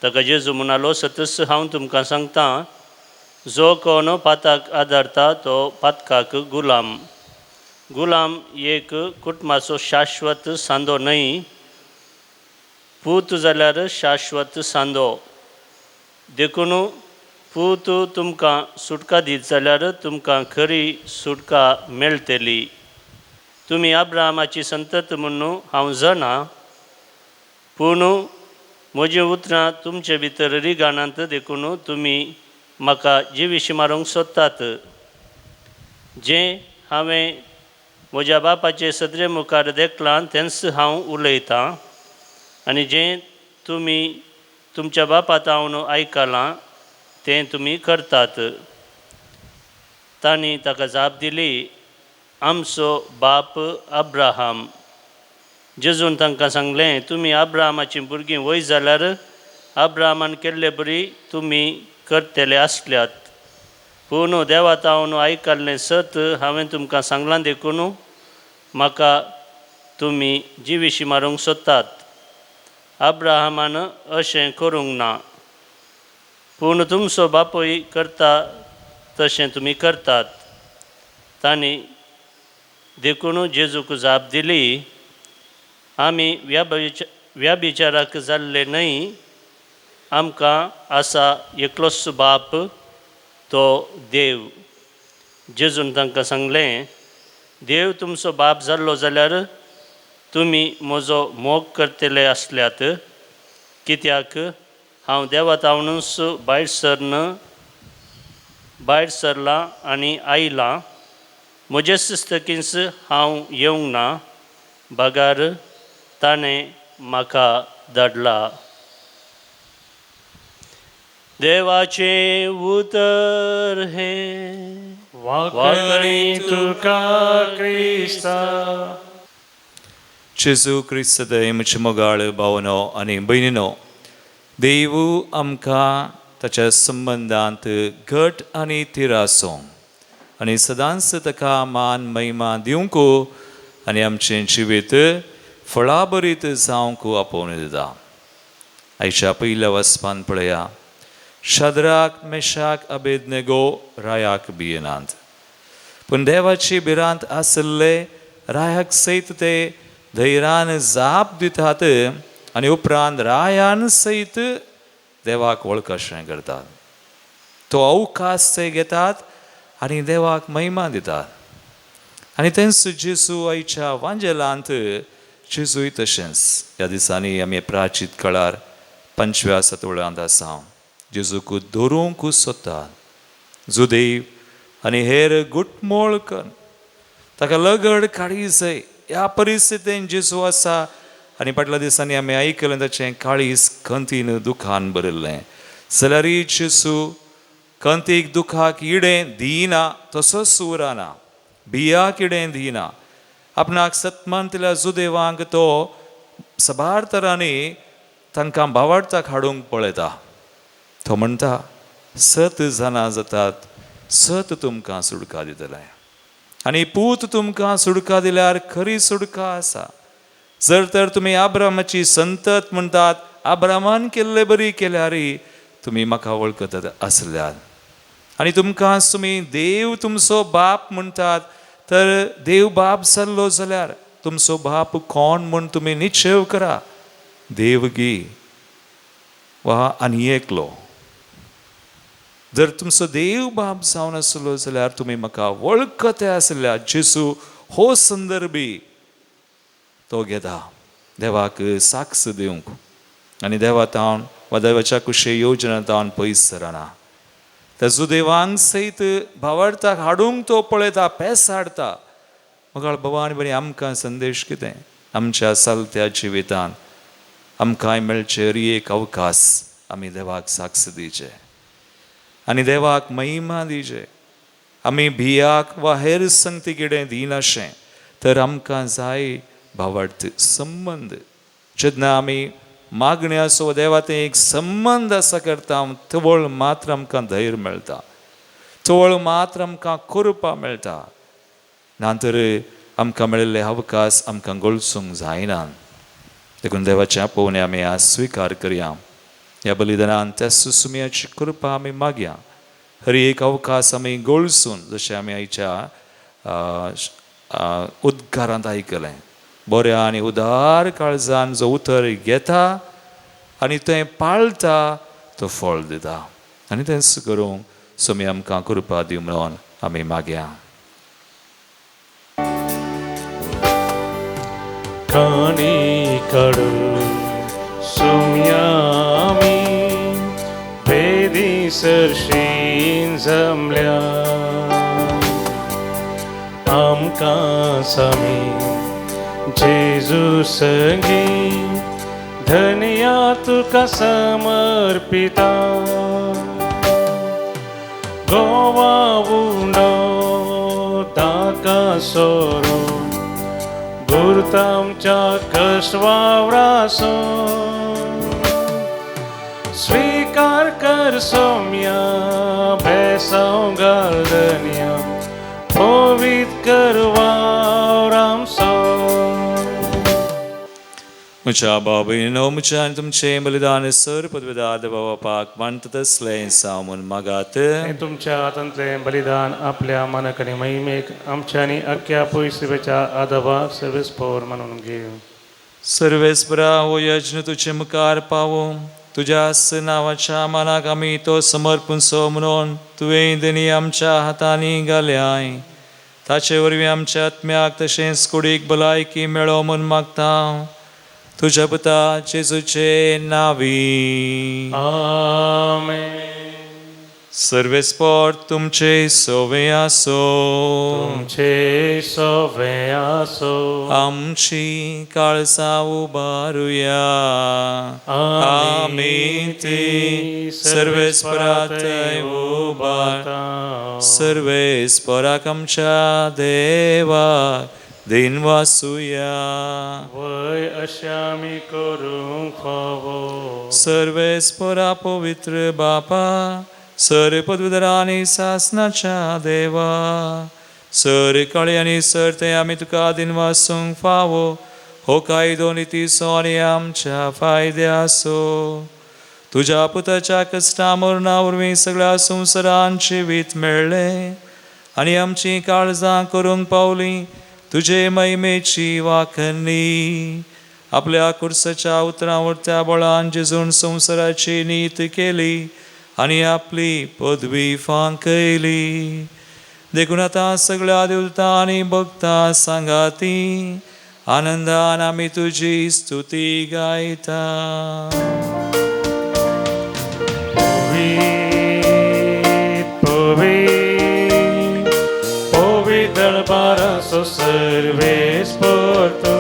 ताका जेजू म्हणालो, सतस हांव तुमकां सांगतां, जो कोण पाताक आदारता तो पातकाक गुलाम. गुलाम एक कुटुंबाचो शाश्वत सांदो न्हय, पूत जाल्यार शाश्वत सांदो. देखून पूत तुमकां सुटका दीत जाल्यार तुमकां खरी सुटका मेळटली. तुमी अब्राहमाची संतत म्हणून हांव जाणा, पूण म्हजीं उतरां तुमचे भितर रिगाणांत देखून तुमी म्हाका जिवीशी मारूंक सोदतात. जें हांवें म्हज्या बापाचे सदरे मुखार देखलां तेंच हांव उलयतां, आनी जें तुमी तुमच्या बापातावन आयकलां तें तुमी करतात. तांणी ताका जाप दिली, आमचो बाप अब्राहम. जेजून तांकां सांगलें, तुमी अब्राहमाचीं भुरगीं वय जाल्यार अब्राहमान केल्ले बरी तुमी करतले आसल्यात. पूण देवातावन आयकल्लें सत हांवें तुमकां सांगलां देखून म्हाका तुमी जिवीशी मारूंक सोदतात. अब्राहमान अशें करूंक ना, पूण तुमचो बापूय करता तशें तुमी करतात. तांणी देखून जेजूक जाप दिली, आमी व्याभिचाराक जाल्ले न्हय, आमकां आसा एकलोच बाप, तो देव. जेजून तांकां सांगलें, देव तुमचो बाप जाल्लो जाल्यार तुमी म्हजो मोग करतले आसल्यात, कित्याक हांव देवातावनूच भायर सरलां आनी आयलां. म्हजे सिस्तकींच हांव येवंक ना, बागार ताणें म्हाका धाडला. देवाचे उतर हे वाकणी तुका क्रिस्ता. जेजू क्रिस्त दयेचे मोगाळ भावनो आनी भयणीनो, देव आमकां ताच्या संबंदांत घट आनी तीर आसूं आनी सदांच ताका मान महिमा दिवंक आनी आमचें जिवीत फळाबरीत जावंक आपोवन दिता. आयच्या पयल्या वचपान पळया, शद्राक मेशाक अबेदनेगो रायाक भियेनात, पूण देवाची भिरांत आसले रायाक सयत ते धैर्यान जाप दितात आनी उपरांत रायान सयत देवाक वळखशें करतात. तो अवकाश ते घेतात आनी देवाक महिमा दितात. आनी तेंच जेजू आयच्या वांजेलांत जेजूय तशेंच. ह्या दिसांनी आमी प्राचीत काळार 5व्या सतवळ्यांत आसा. जेजूक धरूंक सोदतात. जुदेव आनी हेर गुटमोळ कर, ताका लगड काडी जाय. ह्या परिस्थितीन जेजू आसा आनी फाटल्या दिसांनी आमी आयकलें ताचें काळीज खंतीन दुखान भरिल्लें. जाल्यार जेजू खंतीक दुखाक इडें दिना, तसोच उरना, भियाक इडें दिना. आपणाक सतमंतल्या जुदेवांक तो सबार तरांनी तांकां भावार्थाक हाडूंक पळयता. तो म्हणटा, सत जाणा जातात सत तुमकां सुडका दितलें आनी पूत तुमकां सुडका दिल्यार खरी सुडका आसा. जर तर तुमी आब्रामाची संतत म्हणटात, आब्रामान केल्ले बरी केल्यारय तुमी म्हाका वळखतात आसल्यात. आनी तुमकां तुमी देव तुमचो बाप म्हणटात, तर देव बाप जाल्लो जाल्यार तुमचो बाप कोण म्हूण तुमी निश्चय करा. देवगी वा आनी एकलो. जर तुमचो देव बाप जावन आसलो जाल्यार तुमी म्हाका वळखते आसल्या. जेसू हो संदर्भी तो घेता देवाक साक्ष दिवंक आनी देवा तावन वा देवाच्या कुशे योजना तावन पयस सरना. तेजो देवांक सयत भावार्थाक हाडूंक तो पळयता, पेसाडता. मगाळ भवानी बरी आमकां संदेश कितें? आमच्या चलत्या जिवितांत आमकांय मेळचे एक अवकाश आमी देवाक साक्ष दिवचे आनी देवाक महिमा दिवचे. आमी भियाक वा हेर संगती कितें दिनाशें, तर आमकां जाय भावार्थ संबंद. जेन्ना आमी मागणी आसो देवा ते एक संबंध आसा करता, तवळ मात्र आमकां धैर्य मेळटा, तवळ मात्र आमकां करपा मेळटा. नातर आमकां मेळिल्ले अवकाश आमकां गळसूंक जायना. देखून देवाच्या पोवणे आमी आज स्विकार करया. ह्या बलिदानान त्या सुसुम्याची कृपा आमी मागया. हर एक अवकाश आमी गळसून, जशें आमी आयच्या उद्गारांत आयकलें, बऱ्या आनी उदार काळजान जो उतर घेता आनी तें पाळटा तो फळ दिता. आनी तेंच करूंक सोमी आमकां कृपा दिव म्हणून आमी मागया. काणी काडू सोम्यामी वेदी सरशीन जमल्या. आमकां सामी जेजू संगी धन्या तुका समर्पिता. गोवा उंडो ताका सोरो गुरतामच्या कश्वावरासो. स्वीकार कर सोम्या बेसांव घाल धन्या पवित्र करवाराम सो. म्हज्या भाव भयणीनो, म्हज्या तुमचे बलिदान सर पदवेदार देवा बापाक मानता तसलें सामून मागात. तुमच्या हातांतलें बलिदान आपल्या मानक आनी महिमेक आमच्या आनी अख्ख्या पयसुबेच्या आदबाक सर्वेस्पोर म्हणून घेव. सर्वेस्परा हो यज्ञ तुजे मुखार पावो. तुज्या नांवाच्या मानाक आमी तो समर्पूनचो म्हणून तुवें देणी आमच्या हातांनी घाल्याय. ताचे वरवीं आमच्या आत्म्याक तशेंच कुडीक भलायकी मेळो म्हूण मागता. तुझ्या पुता जेजूचे नावी. आमेन. सर्वेस्पोर तुमचे सोवे आसो. तुमचे सोवे आसो. आमची काळजा उबारुया. आमी ती सर्वेस्परात उबार. सर्वेस्पराक आमच्या देवा दिन वासुया. वय अशें आमी करूंक फावो. सर्वेस्परा पवित्र बापा, सर पदवीधर आनी सासनाच्या देवा, सर काळी आनी सर ते आमी तुका दिन वासूंक फावो. हो कायदो नितीसो आनी आमच्या फायद्यासो. तुज्या पुताच्या कश्टा मरणा वरवीं सगळ्या संवसारांत जिवीत मेळ्ळें आनी आमची काळजां करूंक पावली तुजे महिमेची वाखणी. आपल्या कुर्साच्या उतरावर त्या बळान जेजून संवसाराची नीत केली आनी आपली पदवी फांकयली. देखून आतां सगळ्या देवतां आनी भक्तां सांगाती आनंदान आमी तुजी स्तुती गायता. Paraso serves por tu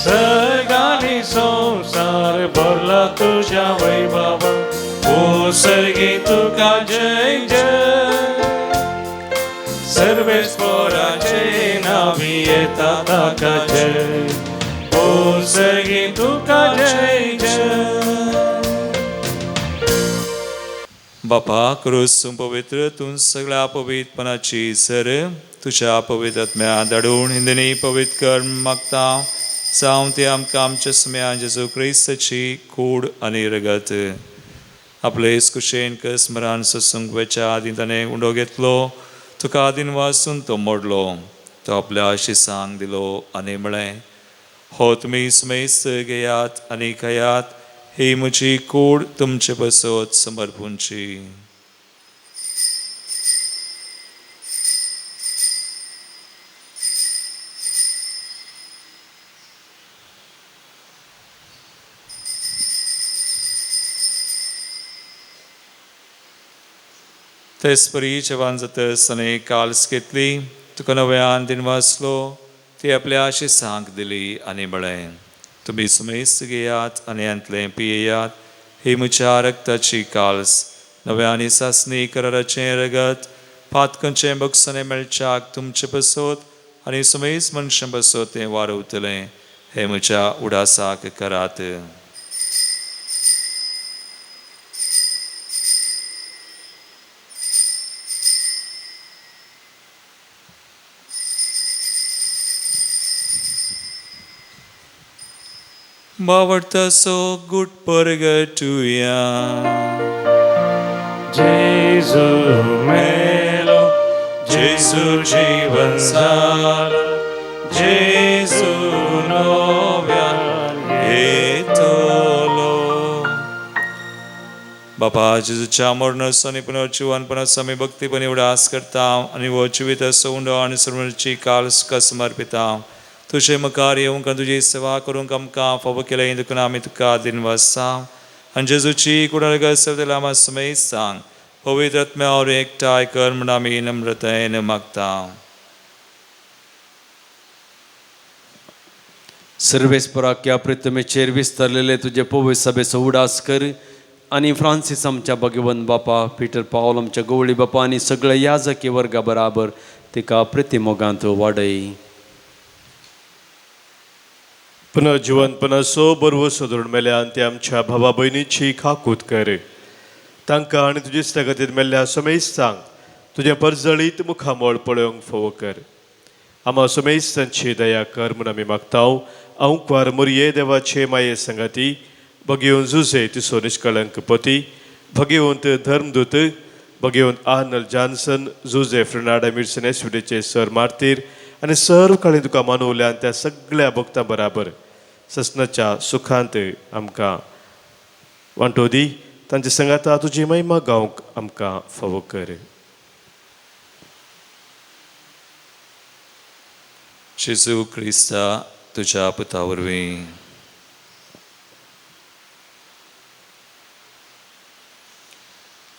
Sargani संसार भरला तुझ्या वैभवा. ओ सर्गी तुका जय जय. सर्वेस्पराचे नावी येता ताका जय. ओ सर्गी तुका जय जय. बापा करूसून पवित्र तूं सगळ्या पवित्रपणाची सर तुझ्या पवित्र आत्म्या धाडून हिंदनी पवित्र कर मागता जावं ते आमकां आमच्या सुम्या जेजू क्रिस्ताची कूड आनी रगत आपले कुशेन स्मरण सत्संग वेच्या आदीं ताणें उंडो घेतलो तुका आदीन वाचून तो मोडलो तो आपल्या आशिसांक दिलो आनी म्हळें हो तुमी सुमेस्त घेयात आनी खायात ही म्हजी कूड तुमचे बसत समर्पूंची तेच परी जेवण जातस ताणें काल्स घेतली तुका नव्यान दिन वाचलो ती आपल्या आशिसांक दिली आनी म्हळें तुमी सुमेस्त घेयात आनी अंतलें पियेयात ही म्हज्या रक्ताची काल्स नव्यानी सासणी कराराचें रगत पातकांचें बक्षांनी मेळच्याक तुमचे बसत आनी सुमेस्त मनशां बसत तें वारवतलें हे म्हज्या उडासाक करात Bavarta so good purgatoria. जेजू मेलो Jesu जीवन झाला Jesu नव्यान येतलो बापा जेजूच्या मरणाचो आनी पुनर्जीवनपणाचो आमी भक्तीपणी उडास करता आनी वो जिवीत असो उंडो आनी सर्वची काल्स तुका समर्पिता तुझे मुखार येवंक तुजी सेवा करूंक आमकां फावो केलें देखून आमी तुका दिन वाजता आनी जेजूची कुडाळ सवतेला आमा सुमेस्त सांग पवित्र आत्म्यावर एकठांय कर म्हण आमी नम्रतायेन मागता सर्वेस्पराक्या प्रितमेचेर विस्तारलेले तुझे पवित्र सभेचो उडास कर आनी फ्रांसीस आमच्या भगवंत बापा पीटर पावल आमच्या गवळी बापा आनी सगळ्या याजकी वर्गा बराबर तिका प्रतिमोगांत वाडय पुनर्जीवनपणाचो बरवो सोदून मेल्यान ते आमच्या भावा भयणीची खाकूत कर तांकां आनी तुजे इश्टा मेल्ल्या सुमेस्तांक तुजे परजळीत मुखामोळ पळोवंक फावो कर आमा सुमेस्तांची दया कर म्हूण आमी मागतांव अंकवार मुरये देवाचे माये संगाती भगिवंत जुजे तिसो निश्कळंक पती भगिवंत धर्मदूत भगिवंत आर्नल्ड जॉन्सन जुजे फ्रेनाडा मिर्सन एसविडेचे सर मार्तीर आनी सर्व काळी तुका मानवल्यान त्या सगळ्या भक्तां बराबर ससनाच्या सुखांत आमकां वांटो दी तांचे संगाता तुजी महिमा गावंक आमकां फावो कर जेजू क्रिस्ता तुझ्या पुता वरवीं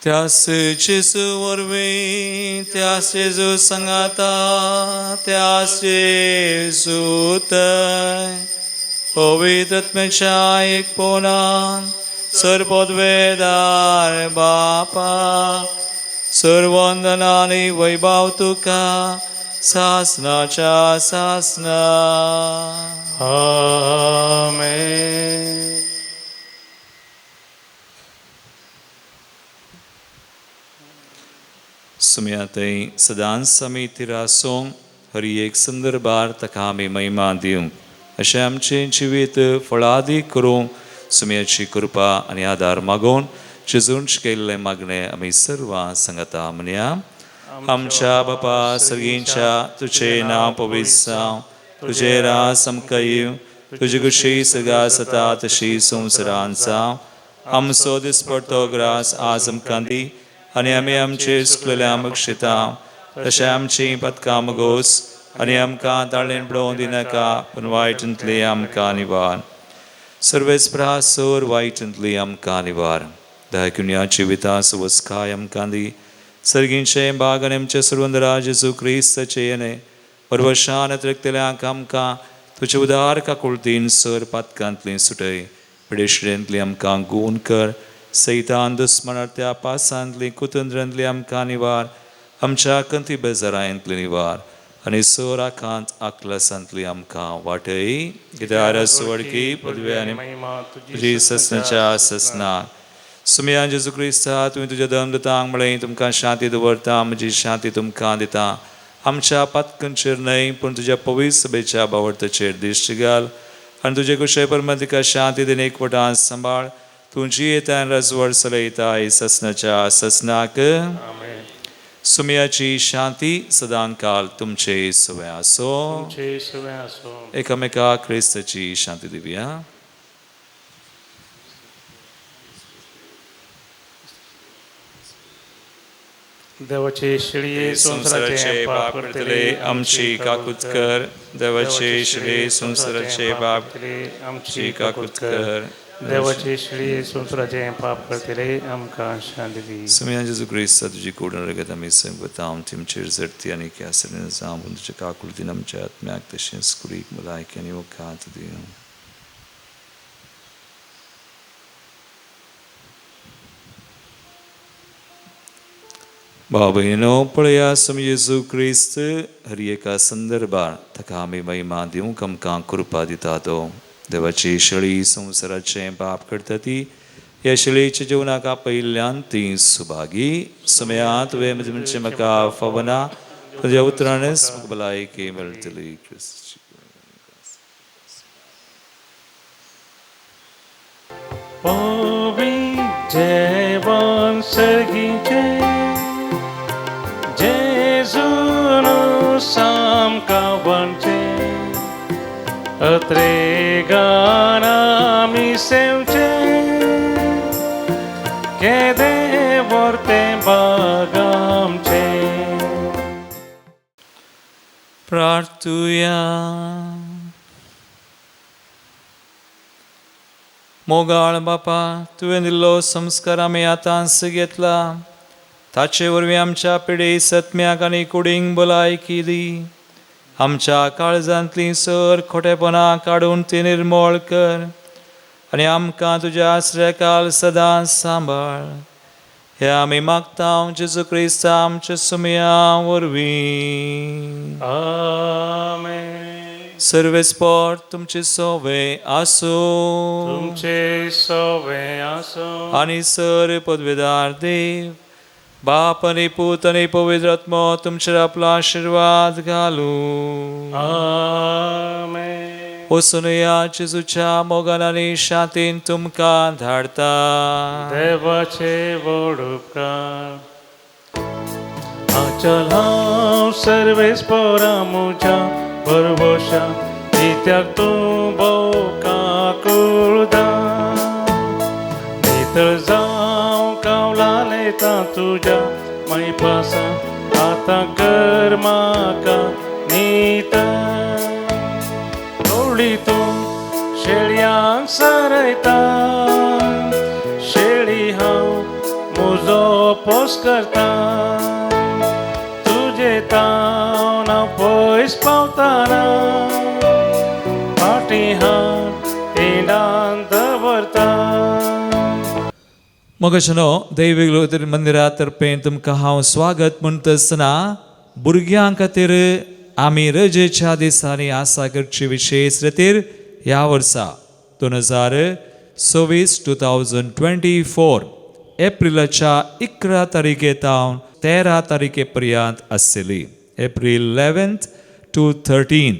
त्यास जेजू वरवीं त्यास जेजू संगाता त्यास जेजू थंय पवित्र आत्म्याच्या एकपणान सर्वोद्वेदार बापा सर्ववंदना आनी वैभव तुका सासनाच्या सासना आमेन सुम्यातय सदांच आमी तिरासोंक हरी एक संदर्भार ताका आमी महिमा दिवंक अशें आमचें जिवीत फळादीक करूंक सुम्याची कृपा आनी आदार मागोवन जेजून केल्लें मागणें आमी सर्वां सांगता म्हणया आमच्या बापा सगळींच्या तुजें नांव पवित्र जावं तुजें रास आमकां येवं तुजी कुशी सगळा जाता तशी संवसारांत जावं आमचो दिसपडटो ग्रास आज आमकां दी आनी आमी आमचेर चुकलेल्या बक्षिता तशें आमची पदकां मागोस आनी आमकां ताळेन पडोवंक दिनाका पूण वायटांतली आमकां निवार सर्वेस्परासोर वायटांतली आमकां निवार दायकुन्या जिविता सुवस्काय आमकां दी सर्गींचे बाग आनी आमचे सर्वंदरा जेजू क्रिस्ताचे येणे परवशान त्रिकतल्यांक आमकां तुजे उदार काकुळतीन सर पातकांतली सुटय पिडेश्रेंतली आमकां गूण कर सैतान दुस्मनार्थ्या पासांतली कुतंद्रांतली आमकां निवार आमच्या कंती बेजारांतली निवार आनी सर आखांत आकलसांतली आमकां वाटय गितार सुवडकी पदवे आनी तुजी ससनाच्या ससना सुमया जेजू क्रिस्ता तुम्ही तुझ्या दमदतांक म्हळें तुमकां शांती दवरता म्हजी शांती तुमकां दिता आमच्या पत्कनचेर न्हय पूण तुज्या पवित्र सभेच्या बावर्थाचेर दिश्टी घाल आनी तुजे कुशे परमेन तिका शांती दिवन एकवटान सांबाळ तूं जी येता रजवड चलयता ससनाच्या ससनाक सुमयाची शांती सदां काल तुमचे सवय आसो तुमचे सवय आसो एकामेकाक क्रिस्ताची शांती दिवया देवाचे शिळये संसाराचे पाप करतले आमची काकूत कर देवाचे शिळे संसाराचे पाप आमची काकूत कर देवाचे शिळये संसाराचे पाप करतले आमकां शांती दी सुमया जेजू क्रिस्ता तुजी कोडण रगत आमी संगता तुमचेर झडती आनी केसरीन जावन तुज्या काकुळतीन आमच्या आत्म्याक तशेंच कुडीक मुलायक आनी वखात दिवं भावभयणो पळया सम येजू क्रिस्त हर एका संदर्भात ताका आमी महिमा दिवंक आमकां कृपा दिता तो देवाची शळी संवसाराचें पाप करता ती ह्या शळयेच्या जेवणाक पयल्यान ती सुभागी समयात तुवें म्हणजे म्हाका फवना तुज्या उतरानच म्हाका भलायकी मेळटली क्रिस्ताची जेवण सर्गीचे जेजून सामकां वणचे अत्रे गाण आमी सेवचे केदे वर्ते बाग आमचे प्रार्थुया मोगाळ बापा तुवें दिल्लो संस्कार आमी आतांच घेतला ताचे वरवीं आमच्या पिढी सत्म्याक आनी कुडींक भलायकी दी आमच्या काळजांतली सर खोटेपणां काडून ती निर्मळ कर आनी आमकां तुज्या आश्रयकाल सदांच सांबाळ हे आमी मागता जेजू क्रिस्त आमच्या सुमया वरवीं आमेन सर्वेस्पर तुमची सवय आसो तुमचे सवय आसो आनी सर पदवेदार देव बाप आनी पूत आनी पवित्र आत्मा तुमचेर आपलो आशिर्वाद घालू आमेन वचून या जेजूच्या मोगान आनी शांतीन तुमकां धाडता देवाचे व्हड उपकार आचल हांव सर्वेस्परा म्हज्या परवशा नित्याक तूं भोव काकुळदा नितळ जावं कावलालेता तुज्या मै पासा आतां कर म्हाका नितळ तोळी तूं शेळयांक सरयता शेळी हांव म्हजो पोस करता तुजे तावन हांव पयस पावताना फाटी हात हिंडान दवरता मोगाचनो दैविक मंदिरा तर्फे तुमकां हांव स्वागत म्हणटा आसतना भुरग्यां खातीर आमी रजेच्या दिसांनी आसा करची विशेश रितीर ह्या वर्सा 2024 एप्रिलाच्या 11 तारखेतावन 13 तारखे पर्यंत आसतली एप्रिल 11 to 13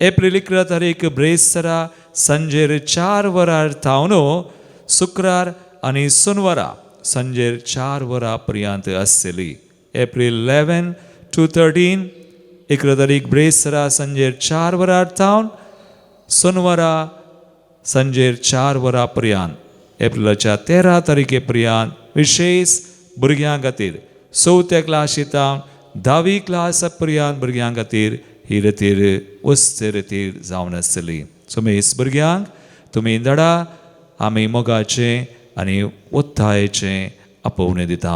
एप्रिल 11 तारीख ब्रेसरा संजेर 4 वरां थावन शुक्रार आनी सोनवारा संजेर 4 वरां पर्यंत आसतली एप्रिल 11 to 13 11 तारीख ब्रेसरा संजेर 4 वरां थावन सोनवारा संजेर 4 वरां पर्यंत एप्रिलाच्या 13 तारखे पर्यंत विशेष भुरग्यां खातीर 4थ्या क्लासीतावन 10वी क्लास पर्यंत भुरग्यां खातीर ही रितीर वस्त रितीर जावन आसतली सुमेस भुरग्यांक तुमी धडा आमी मोगाचें आनी उत्थायेचें आपोवणें दिता